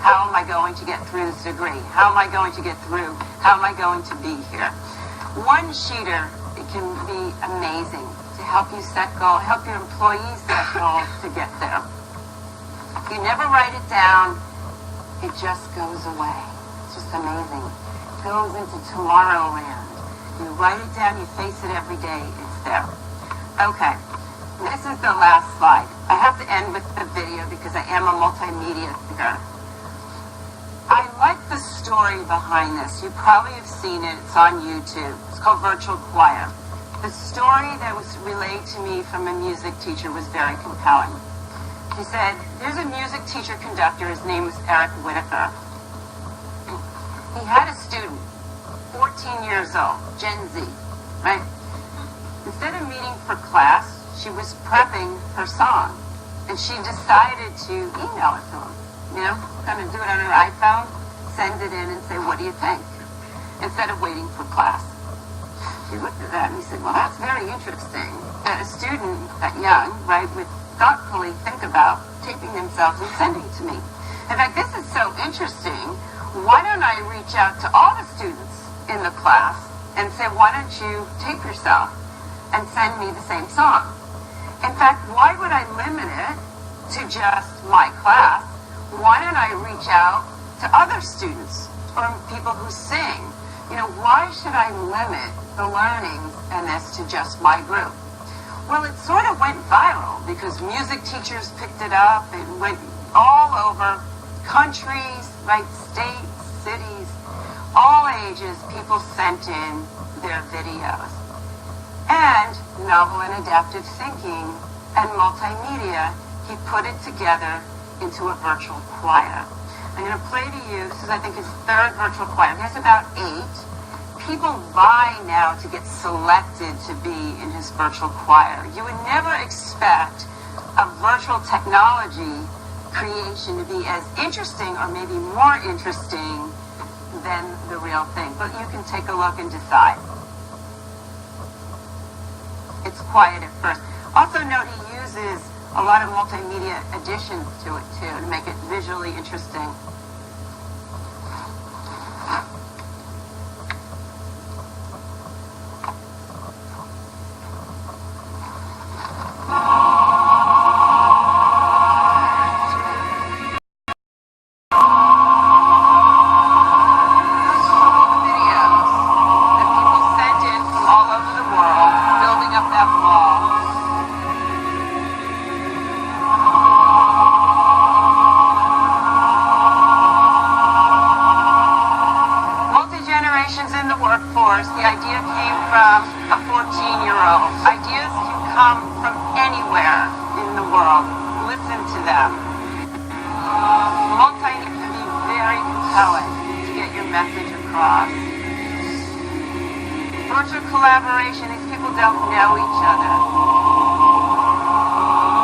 How am I going to get through this degree? How am I going to get through? How am I going to be here? One-sheeter, it can be amazing to help you set goals, help your employees set goals to get there. If you never write it down, it just goes away. It's just amazing. It goes into Tomorrowland. You write it down, you face it every day, it's there. Okay, this is the last slide. I have to end with the video because I am a multimedia thinker. I like the story behind this. You probably have seen it. It's on YouTube. It's called Virtual Choir. The story that was relayed to me from a music teacher was very compelling. He said, there's a music teacher conductor. His name was Eric Whitaker. He had a student, 14 years old, Gen Z, right? Instead of meeting for class, she was prepping her song. And she decided to email it to him. You know, kind of do it on her iPhone, send it in and say, what do you think? Instead of waiting for class. He looked at that and he said, well, that's very interesting that a student that young, right, would thoughtfully think about taping themselves and sending it to me. In fact, this is so interesting. Why don't I reach out to all the students in the class and say, why don't you tape yourself and send me the same song? In fact, why would I limit it to just my class? Why don't I reach out to other students or people who sing? Why should I limit the learnings and this to just my group? Well, it sort of went viral because music teachers picked it up. It went all over countries, right, states, cities, all ages. People sent in their videos. And novel and adaptive thinking and multimedia, he put it together into a virtual choir. I'm going to play to you, this is I think his third virtual choir. He has about 8. People vie now to get selected to be in his virtual choir. You would never expect a virtual technology creation to be as interesting or maybe more interesting than the real thing. But you can take a look and decide. It's quiet at first. Also note he uses a lot of multimedia additions to it too to make it visually interesting. The idea came from a 14-year-old. Ideas can come from anywhere in the world. Listen to them. Multimedia can be very compelling to get your message across. Virtual collaboration, these people don't know each other.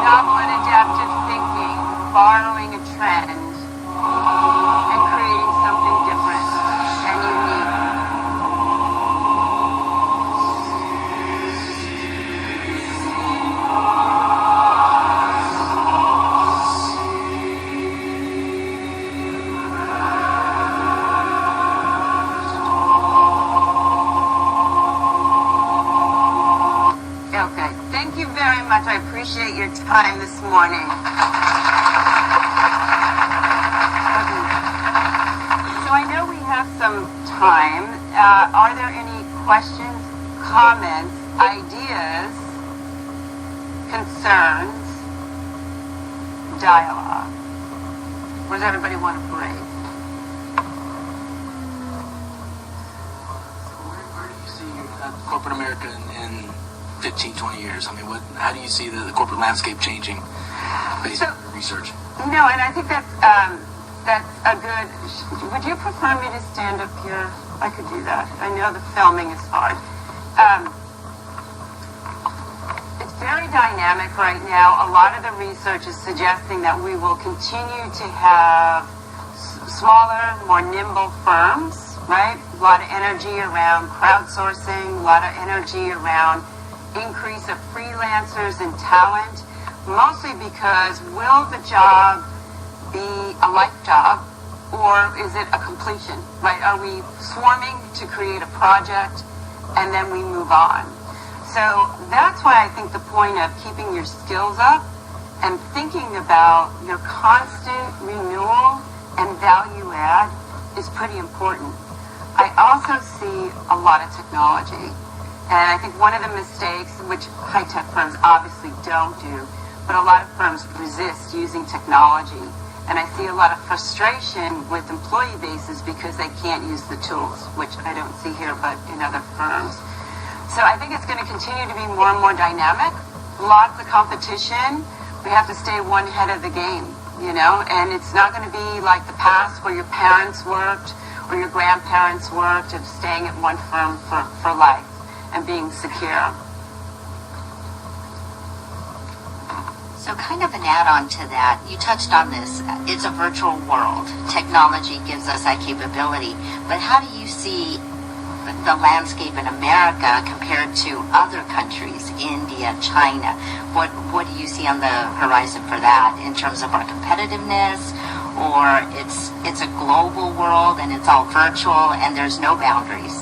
Novel and adaptive thinking, borrowing a trend, and creating something different and unique. I appreciate your time this morning. So I know we have some time. Are there any questions, comments, ideas, concerns, dialogue? Where does everybody want to parade? Where do you see corporate America in 15, 20 years? I mean, how do you see the corporate landscape changing based on your research? No, and I think that's a good... Would you prefer me to stand up here? I could do that. I know the filming is hard. It's very dynamic right now. A lot of the research is suggesting that we will continue to have smaller, more nimble firms, right? A lot of energy around crowdsourcing, a lot of energy around increase of freelancers and talent, mostly because will the job be a life job or is it a completion, right? Are we swarming to create a project and then we move on? So that's why I think the point of keeping your skills up and thinking about your constant renewal and value add is pretty important. I also see a lot of technology. And I think one of the mistakes, which high-tech firms obviously don't do, but a lot of firms resist using technology. And I see a lot of frustration with employee bases because they can't use the tools, which I don't see here but in other firms. So I think it's going to continue to be more and more dynamic. Lots of competition. We have to stay one head of the game, and it's not going to be like the past where your parents worked or your grandparents worked of staying at one firm for life and being secure. So kind of an add-on to that, you touched on this, it's a virtual world. Technology gives us that capability, but how do you see the landscape in America compared to other countries, India, China? What do you see on the horizon for that in terms of our competitiveness, or it's a global world and it's all virtual and there's no boundaries?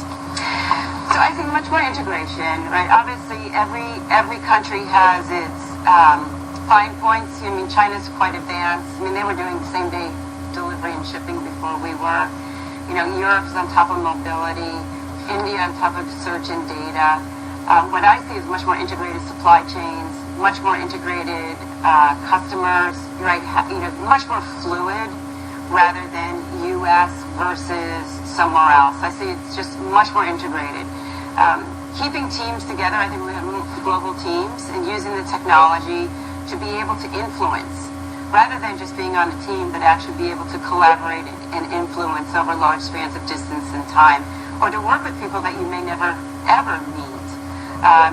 So I think much more integration, right? Obviously, every country has its fine points. I mean, China's quite advanced. I mean, they were doing same-day delivery and shipping before we were. You know, Europe's on top of mobility. India on top of search and data. What I see is much more integrated supply chains, much more integrated customers, right? Much more fluid rather than U.S. versus somewhere else. I see it's just much more integrated. Keeping teams together, I think we have global teams, and using the technology to be able to influence, rather than just being on a team, but actually be able to collaborate and influence over large spans of distance and time, or to work with people that you may never, ever meet.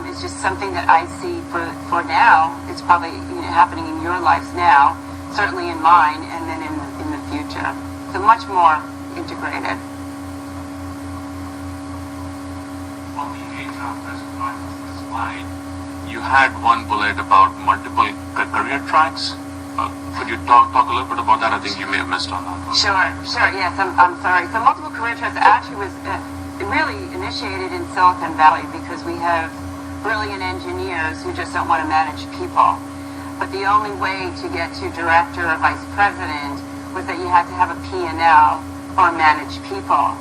It's just something that I see for now. It's probably happening in your lives now, certainly in mine, and then in the future. So much more integrated. On the HR slide, you had one bullet about multiple career tracks. Could you talk a little bit about that? I think you may have missed on that one. Sure. Yes, I'm sorry. So multiple career tracks actually was really initiated in Silicon Valley because we have brilliant engineers who just don't want to manage people. But the only way to get to director or vice president was that you had to have a P&L or manage people.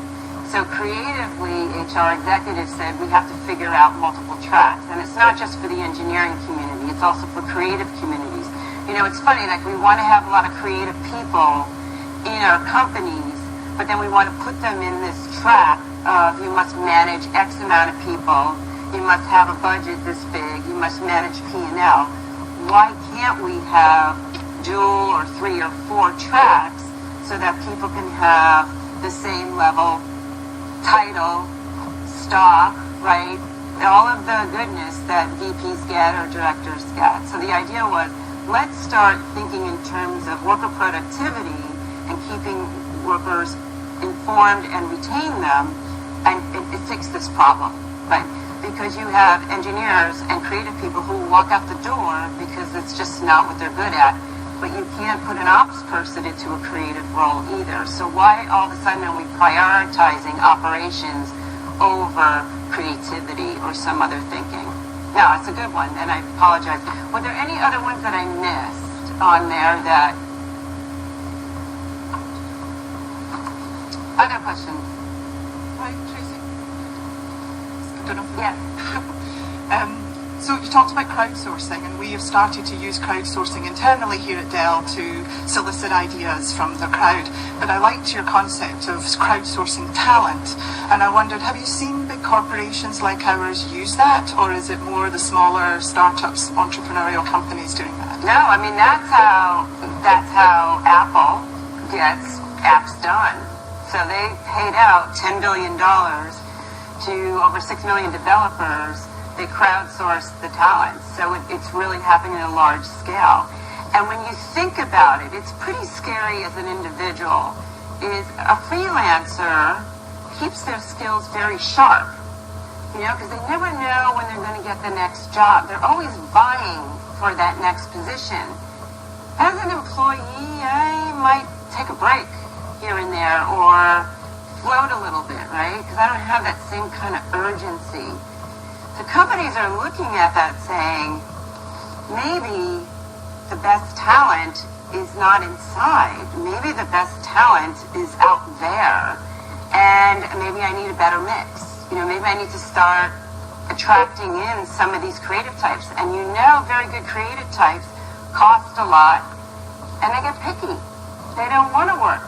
So creatively, HR executives said we have to figure out multiple tracks. And it's not just for the engineering community, it's also for creative communities. It's funny, like we want to have a lot of creative people in our companies, but then we want to put them in this track of you must manage X amount of people, you must have a budget this big, you must manage P&L. Why can't we have dual or 3 or 4 tracks so that people can have the same level title, stock, right? All of the goodness that VPs get or directors get. So the idea was, let's start thinking in terms of worker productivity and keeping workers informed and retain them, and it fixed this problem, right? Because you have engineers and creative people who walk out the door because it's just not what they're good at, but you can't put an ops person into a creative role either. So why all of a sudden are we prioritizing operations over creativity or some other thinking? No, it's a good one, and I apologize. Were there any other ones that I missed on there that... Other questions? Hi, Tracey. Yes. So you talked about crowdsourcing, and we have started to use crowdsourcing internally here at Dell to solicit ideas from the crowd. But I liked your concept of crowdsourcing talent, and I wondered, have you seen big corporations like ours use that, or is it more the smaller startups, entrepreneurial companies doing that? No, I mean that's how Apple gets apps done. So they paid out $10 billion to over 6 million developers. They crowdsource the talent. So it's really happening at a large scale. And when you think about it, it's pretty scary as an individual. Is a freelancer keeps their skills very sharp, because they never know when they're going to get the next job. They're always vying for that next position. As an employee, I might take a break here and there or float a little bit, right? Because I don't have that same kind of urgency. The companies are looking at that saying, maybe the best talent is not inside. Maybe the best talent is out there. And maybe I need a better mix. Maybe I need to start attracting in some of these creative types. And very good creative types cost a lot, and they get picky. They don't want to work.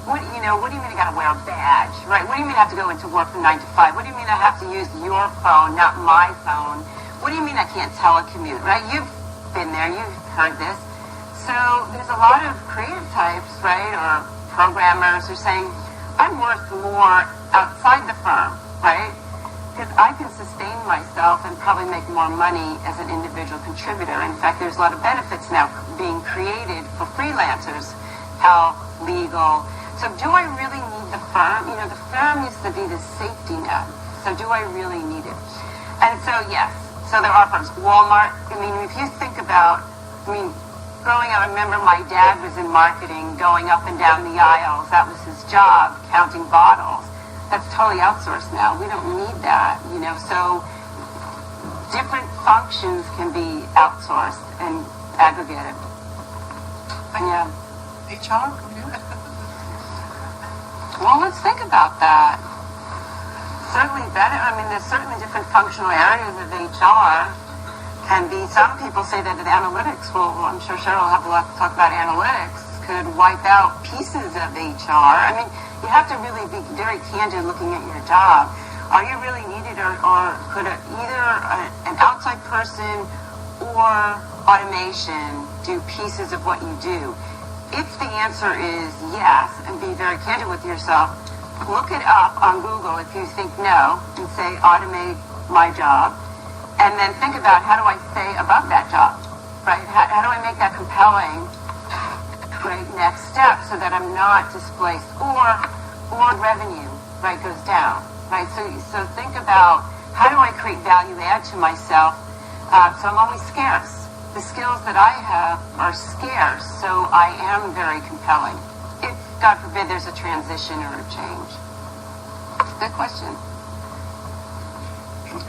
What do you mean I got to wear a badge, right? What do you mean I have to go into work from 9 to 5? What do you mean I have to use your phone, not my phone? What do you mean I can't telecommute, right? You've been there, you've heard this. So there's a lot of creative types, right, or programmers who are saying, I'm worth more outside the firm, right? Because I can sustain myself and probably make more money as an individual contributor. In fact, there's a lot of benefits now being created for freelancers, health, legal. So do I really need the firm? The firm used to be the safety net. So do I really need it? And so, yes. So there are firms. Walmart, if you think about, growing up, I remember my dad was in marketing, going up and down the aisles. That was his job, counting bottles. That's totally outsourced now. We don't need that, So different functions can be outsourced and aggregated. Yeah. HR? Well, let's think about that. Certainly better. I mean, there's certainly different functional areas of HR. Can be, some people say that the analytics, well, I'm sure Cheryl will have a lot to talk about analytics, could wipe out pieces of HR. I mean, you have to really be very candid looking at your job. Are you really needed, or could either an outside person or automation do pieces of what you do? If the answer is yes, and be very candid with yourself, look it up on Google if you think no, and say automate my job, and then think about how do I stay above that job, right? How do I make that compelling, right, next step so that I'm not displaced, or revenue, right, goes down, right? So think about how do I create value add to myself so I'm always scarce. The skills that I have are scarce, so I am very compelling. If, God forbid, there's a transition or a change. Good question.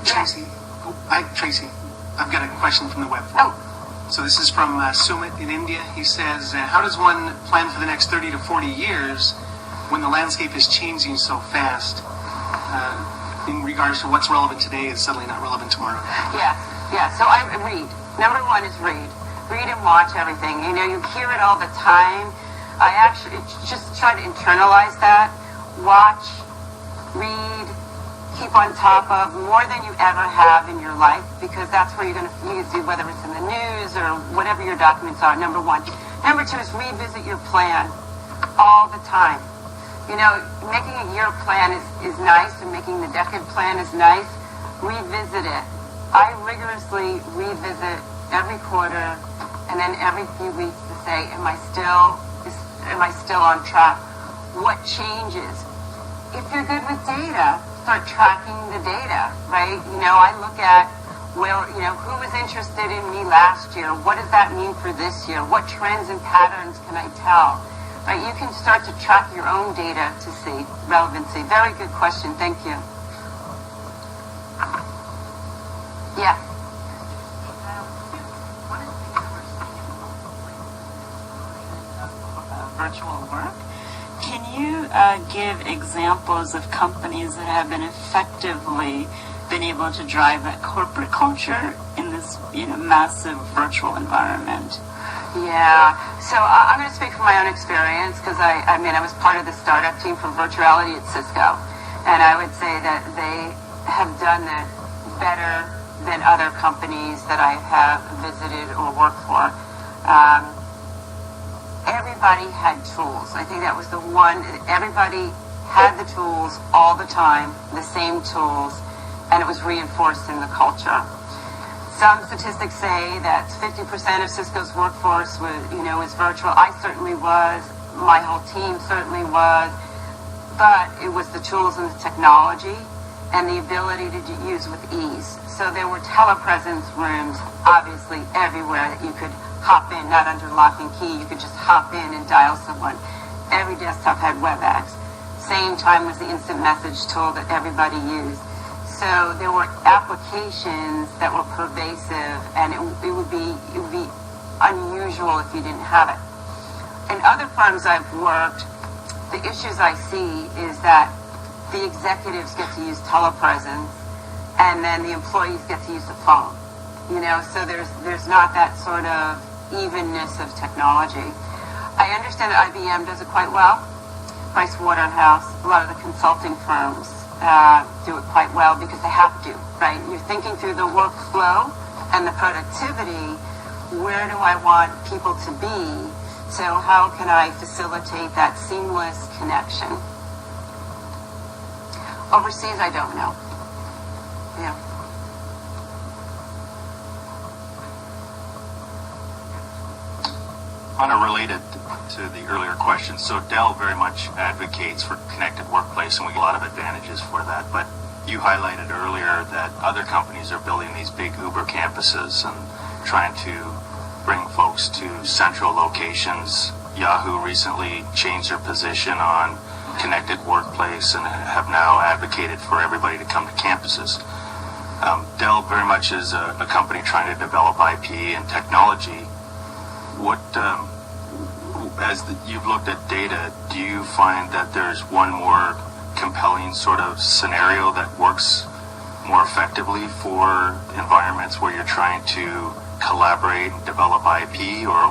Tracey, Tracey, I've got a question from the web Oh. forum. So this is from Sumit in India. He says, how does one plan for the next 30 to 40 years when the landscape is changing so fast in regards to what's relevant today is suddenly not relevant tomorrow? Yeah. So I read. Number one is read. Read and watch everything. You know, you hear it all the time. I actually just try to internalize that. Watch, read, keep on top of more than you ever have in your life, because that's where you're going to use it, whether it's in the news or whatever your documents are, number one. Number two is revisit your plan all the time. You know, making a year plan is nice, and making the decade plan is nice. Revisit it. I rigorously revisit every quarter and then every few weeks to say, am I still on track? What changes? If you're good with data, start tracking the data, right? You know, I look at, well, you know, who was interested in me last year? What does that mean for this year? What trends and patterns can I tell? Right? You can start to track your own data to see relevancy. Very good question. Thank you. Yeah. Virtual work. Can you give examples of companies that have been effectively been able to drive that corporate culture in this, you know, massive virtual environment? Yeah. So I'm going to speak from my own experience, because I was part of the startup team for virtuality at Cisco, and I would say that they have done it better than other companies that I have visited or worked for. Everybody had tools. I think that was the one. Everybody had the tools all the time, the same tools, and it was reinforced in the culture. Some statistics say that 50% of Cisco's workforce was virtual. I certainly was. My whole team certainly was. But it was the tools and the technology and the ability to use with ease. So there were telepresence rooms, obviously, everywhere that you could hop in, not under lock and key. You could just hop in and dial someone. Every desktop had WebEx. Same time was the instant message tool that everybody used. So there were applications that were pervasive, and it would be unusual if you didn't have it. In other firms I've worked, the issues I see is that the executives get to use telepresence, and then the employees get to use the phone. You know, so there's not that sort of evenness of technology. I understand that IBM does it quite well. Price Waterhouse, a lot of the consulting firms do it quite well because they have to, right? You're thinking through the workflow and the productivity. Where do I want people to be? So how can I facilitate that seamless connection? Overseas, I don't know. Yeah. Kind of related to the earlier question, so Dell very much advocates for connected workplace, and we get a lot of advantages for that. But you highlighted earlier that other companies are building these big Uber campuses and trying to bring folks to central locations. Yahoo recently changed their position on connected workplace and have now advocated for everybody to come to campuses. Dell very much is a company trying to develop IP and technology. What, you've looked at data, do you find that there's one more compelling sort of scenario that works more effectively for environments where you're trying to collaborate and develop IP, or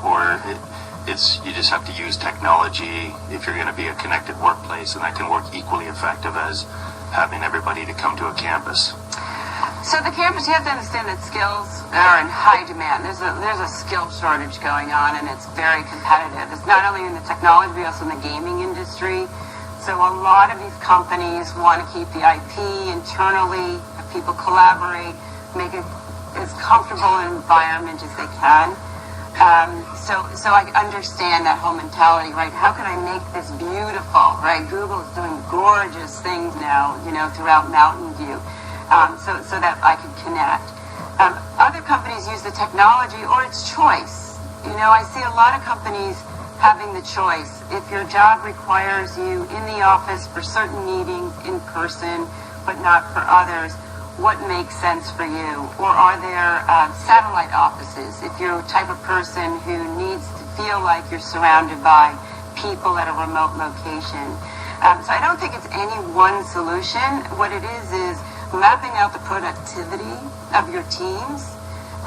it's you just have to use technology if you're going to be a connected workplace, and that can work equally effective as having everybody to come to a campus? So the campus, you have to understand that skills are in high demand. There's a skill shortage going on, and it's very competitive. It's not only in the technology, but also in the gaming industry. So a lot of these companies want to keep the IP internally, have people collaborate, make it as comfortable an environment as they can. So I understand that whole mentality, right? How can I make this beautiful, right? Google's doing gorgeous things now, throughout Mountain View. So that I can connect. Other companies use the technology, or it's choice. I see a lot of companies having the choice. If your job requires you in the office for certain meetings in person, but not for others, what makes sense for you? Or are there satellite offices? If you're the type of person who needs to feel like you're surrounded by people at a remote location. So I don't think it's any one solution. What it is mapping out the productivity of your teams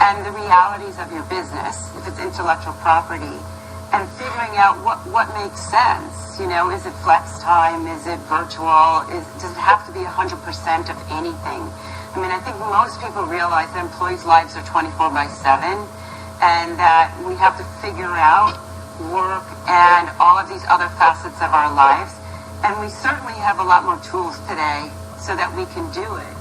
and the realities of your business, if it's intellectual property, and figuring out what makes sense. Is it flex time? Is it virtual? Does it have to be 100% of anything? I think most people realize that employees' lives are 24/7, and that we have to figure out work and all of these other facets of our lives. And we certainly have a lot more tools today so that we can do it,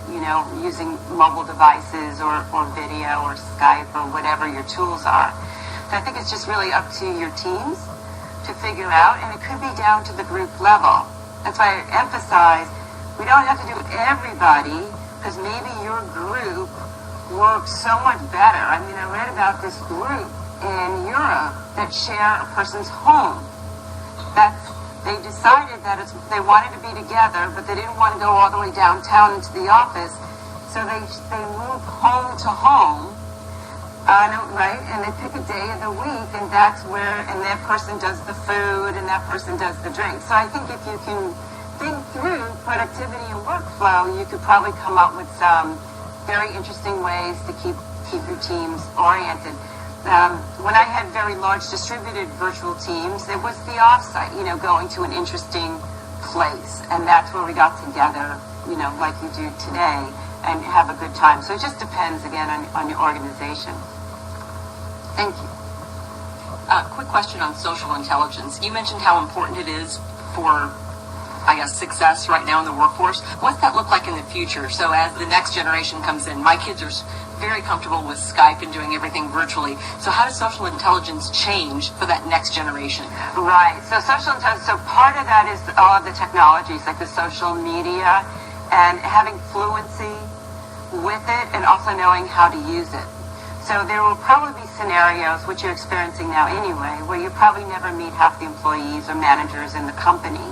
using mobile devices or video or Skype or whatever your tools are. So I think it's just really up to your teams to figure out, and it could be down to the group level. That's why I emphasize we don't have to do everybody, because maybe your group works so much better. I read about this group in Europe that share a person's home. They decided that they wanted to be together, but they didn't want to go all the way downtown into the office. So they moved home to home, right? And they pick a day of the week, and that's where, and that person does the food, and that person does the drink. So I think if you can think through productivity and workflow, you could probably come up with some very interesting ways to keep your teams oriented. When I had very large distributed virtual teams, it was the offsite, going to an interesting place. And that's where we got together, like you do today, and have a good time. So it just depends, again, on your organization. Thank you. Quick question on social intelligence. You mentioned how important it is for, success right now in the workforce. What's that look like in the future? So as the next generation comes in, my kids are very comfortable with Skype and doing everything virtually. So how does social intelligence change for that next generation? Right. So social intelligence, so part of that is all of the technologies, like the social media, and having fluency with it, and also knowing how to use it. So there will probably be scenarios, which you're experiencing now anyway, where you probably never meet half the employees or managers in the company.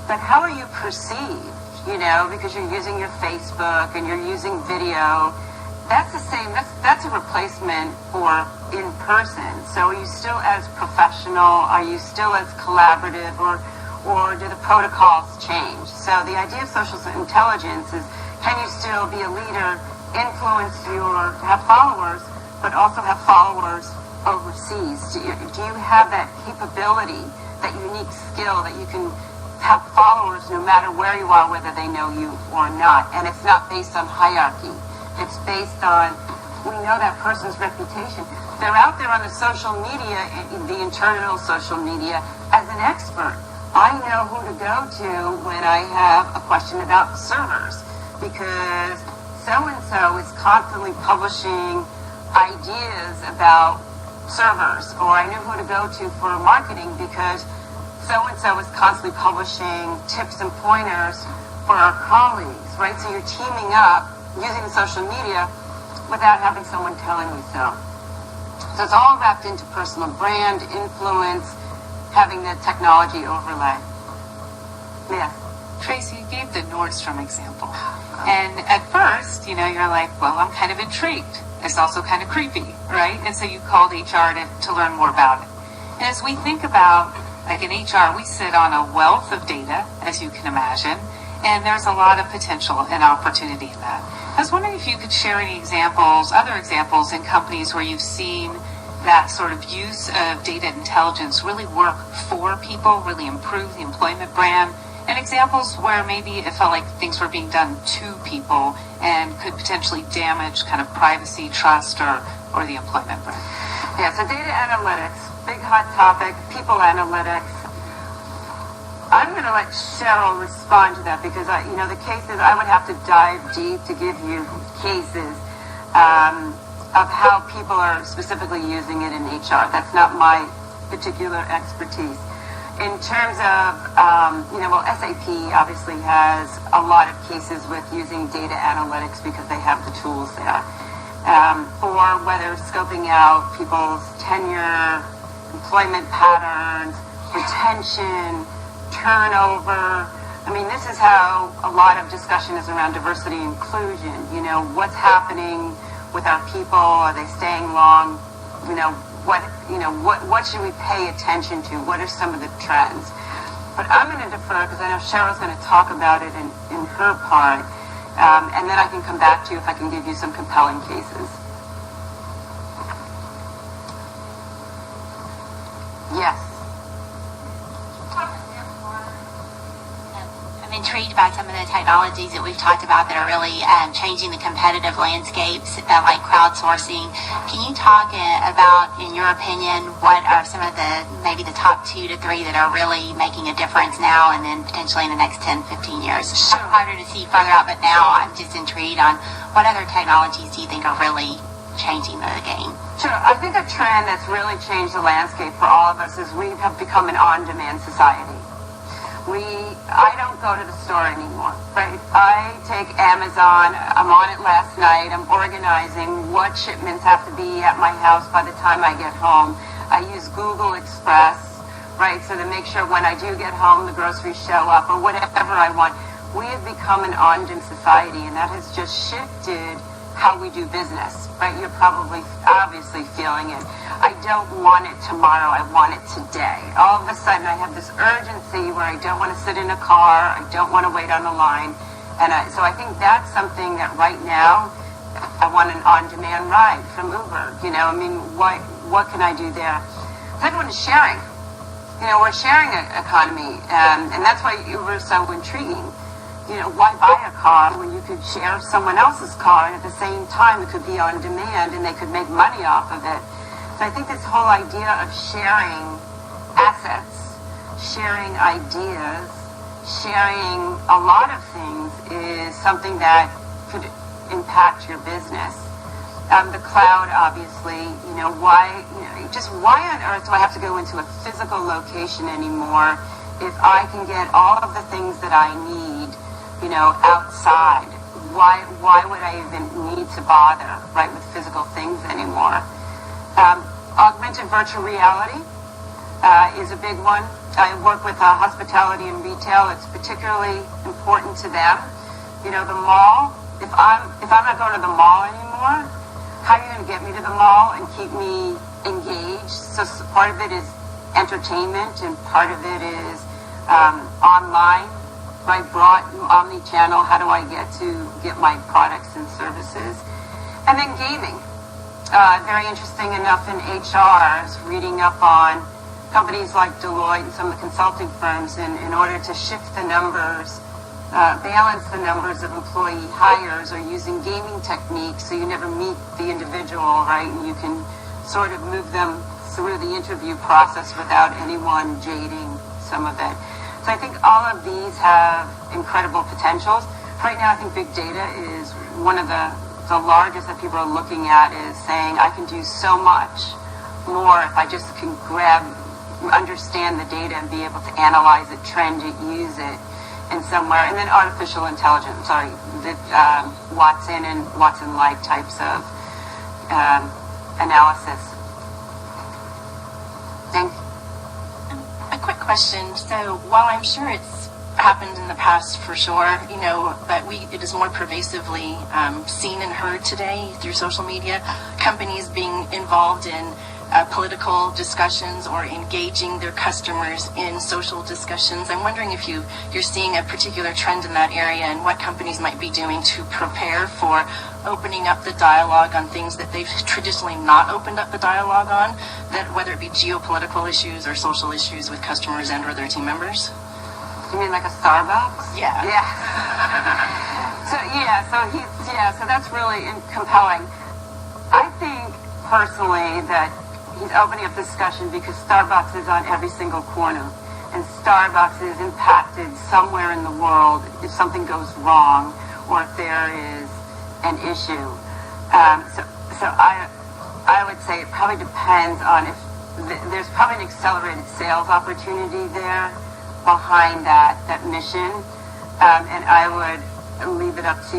But how are you perceived? Because you're using your Facebook and you're using video. That's the same. That's a replacement for in person. So are you still as professional? Are you still as collaborative, or do the protocols change? So the idea of social intelligence is, can you still be a leader, have followers, but also have followers overseas? Do you have that capability, that unique skill that you can have followers no matter where you are, whether they know you or not? And it's not based on hierarchy. It's based on, we know that person's reputation. They're out there on the social media, the internal social media, as an expert. I know who to go to when I have a question about servers, because so-and-so is constantly publishing ideas about servers. Or I know who to go to for marketing, because so-and-so is constantly publishing tips and pointers for our colleagues, right? So you're teaming up using the social media without having someone telling you so. So it's all wrapped into personal brand, influence, having the technology overlay. Yes? Tracey, you gave the Nordstrom example. And at first, you're like, well, I'm kind of intrigued. It's also kind of creepy, right? And so you called HR to learn more about it. And as we think about, like in HR, we sit on a wealth of data, as you can imagine, and there's a lot of potential and opportunity in that. I was wondering if you could share any examples, other examples in companies where you've seen that sort of use of data intelligence really work for people, really improve the employment brand, and examples where maybe it felt like things were being done to people and could potentially damage kind of privacy, trust, or the employment brand. Yeah, so data analytics, big hot topic, people analytics. I'm going to let Cheryl respond to that because, the cases, I would have to dive deep to give you cases of how people are specifically using it in HR. That's not my particular expertise. In terms of, SAP obviously has a lot of cases with using data analytics because they have the tools there. For whether scoping out people's tenure, employment patterns, retention, turnover. I mean, this is how a lot of discussion is around diversity and inclusion. What's happening with our people? Are they staying long? What should we pay attention to? What are some of the trends? But I'm going to defer because I know Cheryl's going to talk about it in her part, and then I can come back to you if I can give you some compelling cases. Yes. I'm intrigued by some of the technologies that we've talked about that are really changing the competitive landscapes, like crowdsourcing. Can you talk about, in your opinion, what are some of maybe the top 2 to 3 that are really making a difference now and then potentially in the next 10, 15 years? Sure. It's harder to see further out, but now I'm just intrigued on what other technologies do you think are really changing the game? Sure. I think a trend that's really changed the landscape for all of us is we have become an on-demand society. I don't go to the store anymore, right? I take Amazon. I'm on it last night. I'm organizing what shipments have to be at my house by the time I get home. I use Google Express, right? So to make sure when I do get home, the groceries show up or whatever I want. We have become an on-demand society, and that has just shifted how we do business, right? You're probably obviously feeling it. I don't want it tomorrow. I want it today. All of a sudden, I have this urgency where I don't want to sit in a car. I don't want to wait on the line. And so I think that's something that right now, I want an on-demand ride from Uber. What can I do there? Second one is sharing. We're a sharing economy, and that's why Uber is so intriguing. Why buy a car when you could share someone else's car, and at the same time it could be on demand and they could make money off of it. So I think this whole idea of sharing assets, sharing ideas, sharing a lot of things is something that could impact your business. The cloud, obviously, why on earth do I have to go into a physical location anymore if I can get all of the things that I need outside? Why would I even need to bother, right, with physical things anymore? Augmented virtual reality is a big one. I work with hospitality and retail. It's particularly important to them. The mall, if I'm not going to the mall anymore, how are you going to get me to the mall and keep me engaged? So part of it is entertainment and part of it is online. Right, broad omni-channel, how do I get my products and services? And then gaming. Very interesting enough in HR, is reading up on companies like Deloitte and some of the consulting firms in order to shift the numbers, balance the numbers of employee hires, or using gaming techniques so you never meet the individual, right? And you can sort of move them through the interview process without anyone jading some of it. So I think all of these have incredible potentials. Right now, I think big data is one of the largest that people are looking at, is saying I can do so much more if I just can understand the data and be able to analyze it, trend it, use it in somewhere. And then artificial intelligence, Watson and Watson-like types of analysis. Thank you. A quick question. So while I'm sure it's happened in the past for sure, but it is more pervasively seen and heard today through social media. Companies being involved in political discussions or engaging their customers in social discussions. I'm wondering if you're seeing a particular trend in that area and what companies might be doing to prepare for opening up the dialogue on things that they've traditionally not opened up the dialogue on, that whether it be geopolitical issues or social issues with customers and or their team members. You mean like a Starbucks? Yeah. So that's really compelling. I think personally that he's opening up discussion because Starbucks is on every single corner, and Starbucks is impacted somewhere in the world if something goes wrong or if there is an issue. So I would say it probably depends on if there's probably an accelerated sales opportunity there behind that mission, and I would leave it up to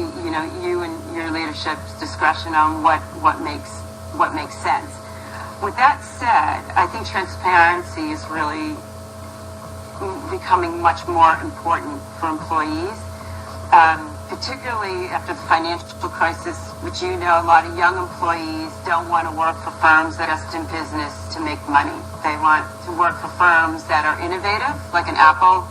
you and your leadership's discretion on what makes sense. With that said, I think transparency is really becoming much more important for employees, particularly after the financial crisis, which a lot of young employees don't want to work for firms that are just in business to make money. They want to work for firms that are innovative, like an Apple,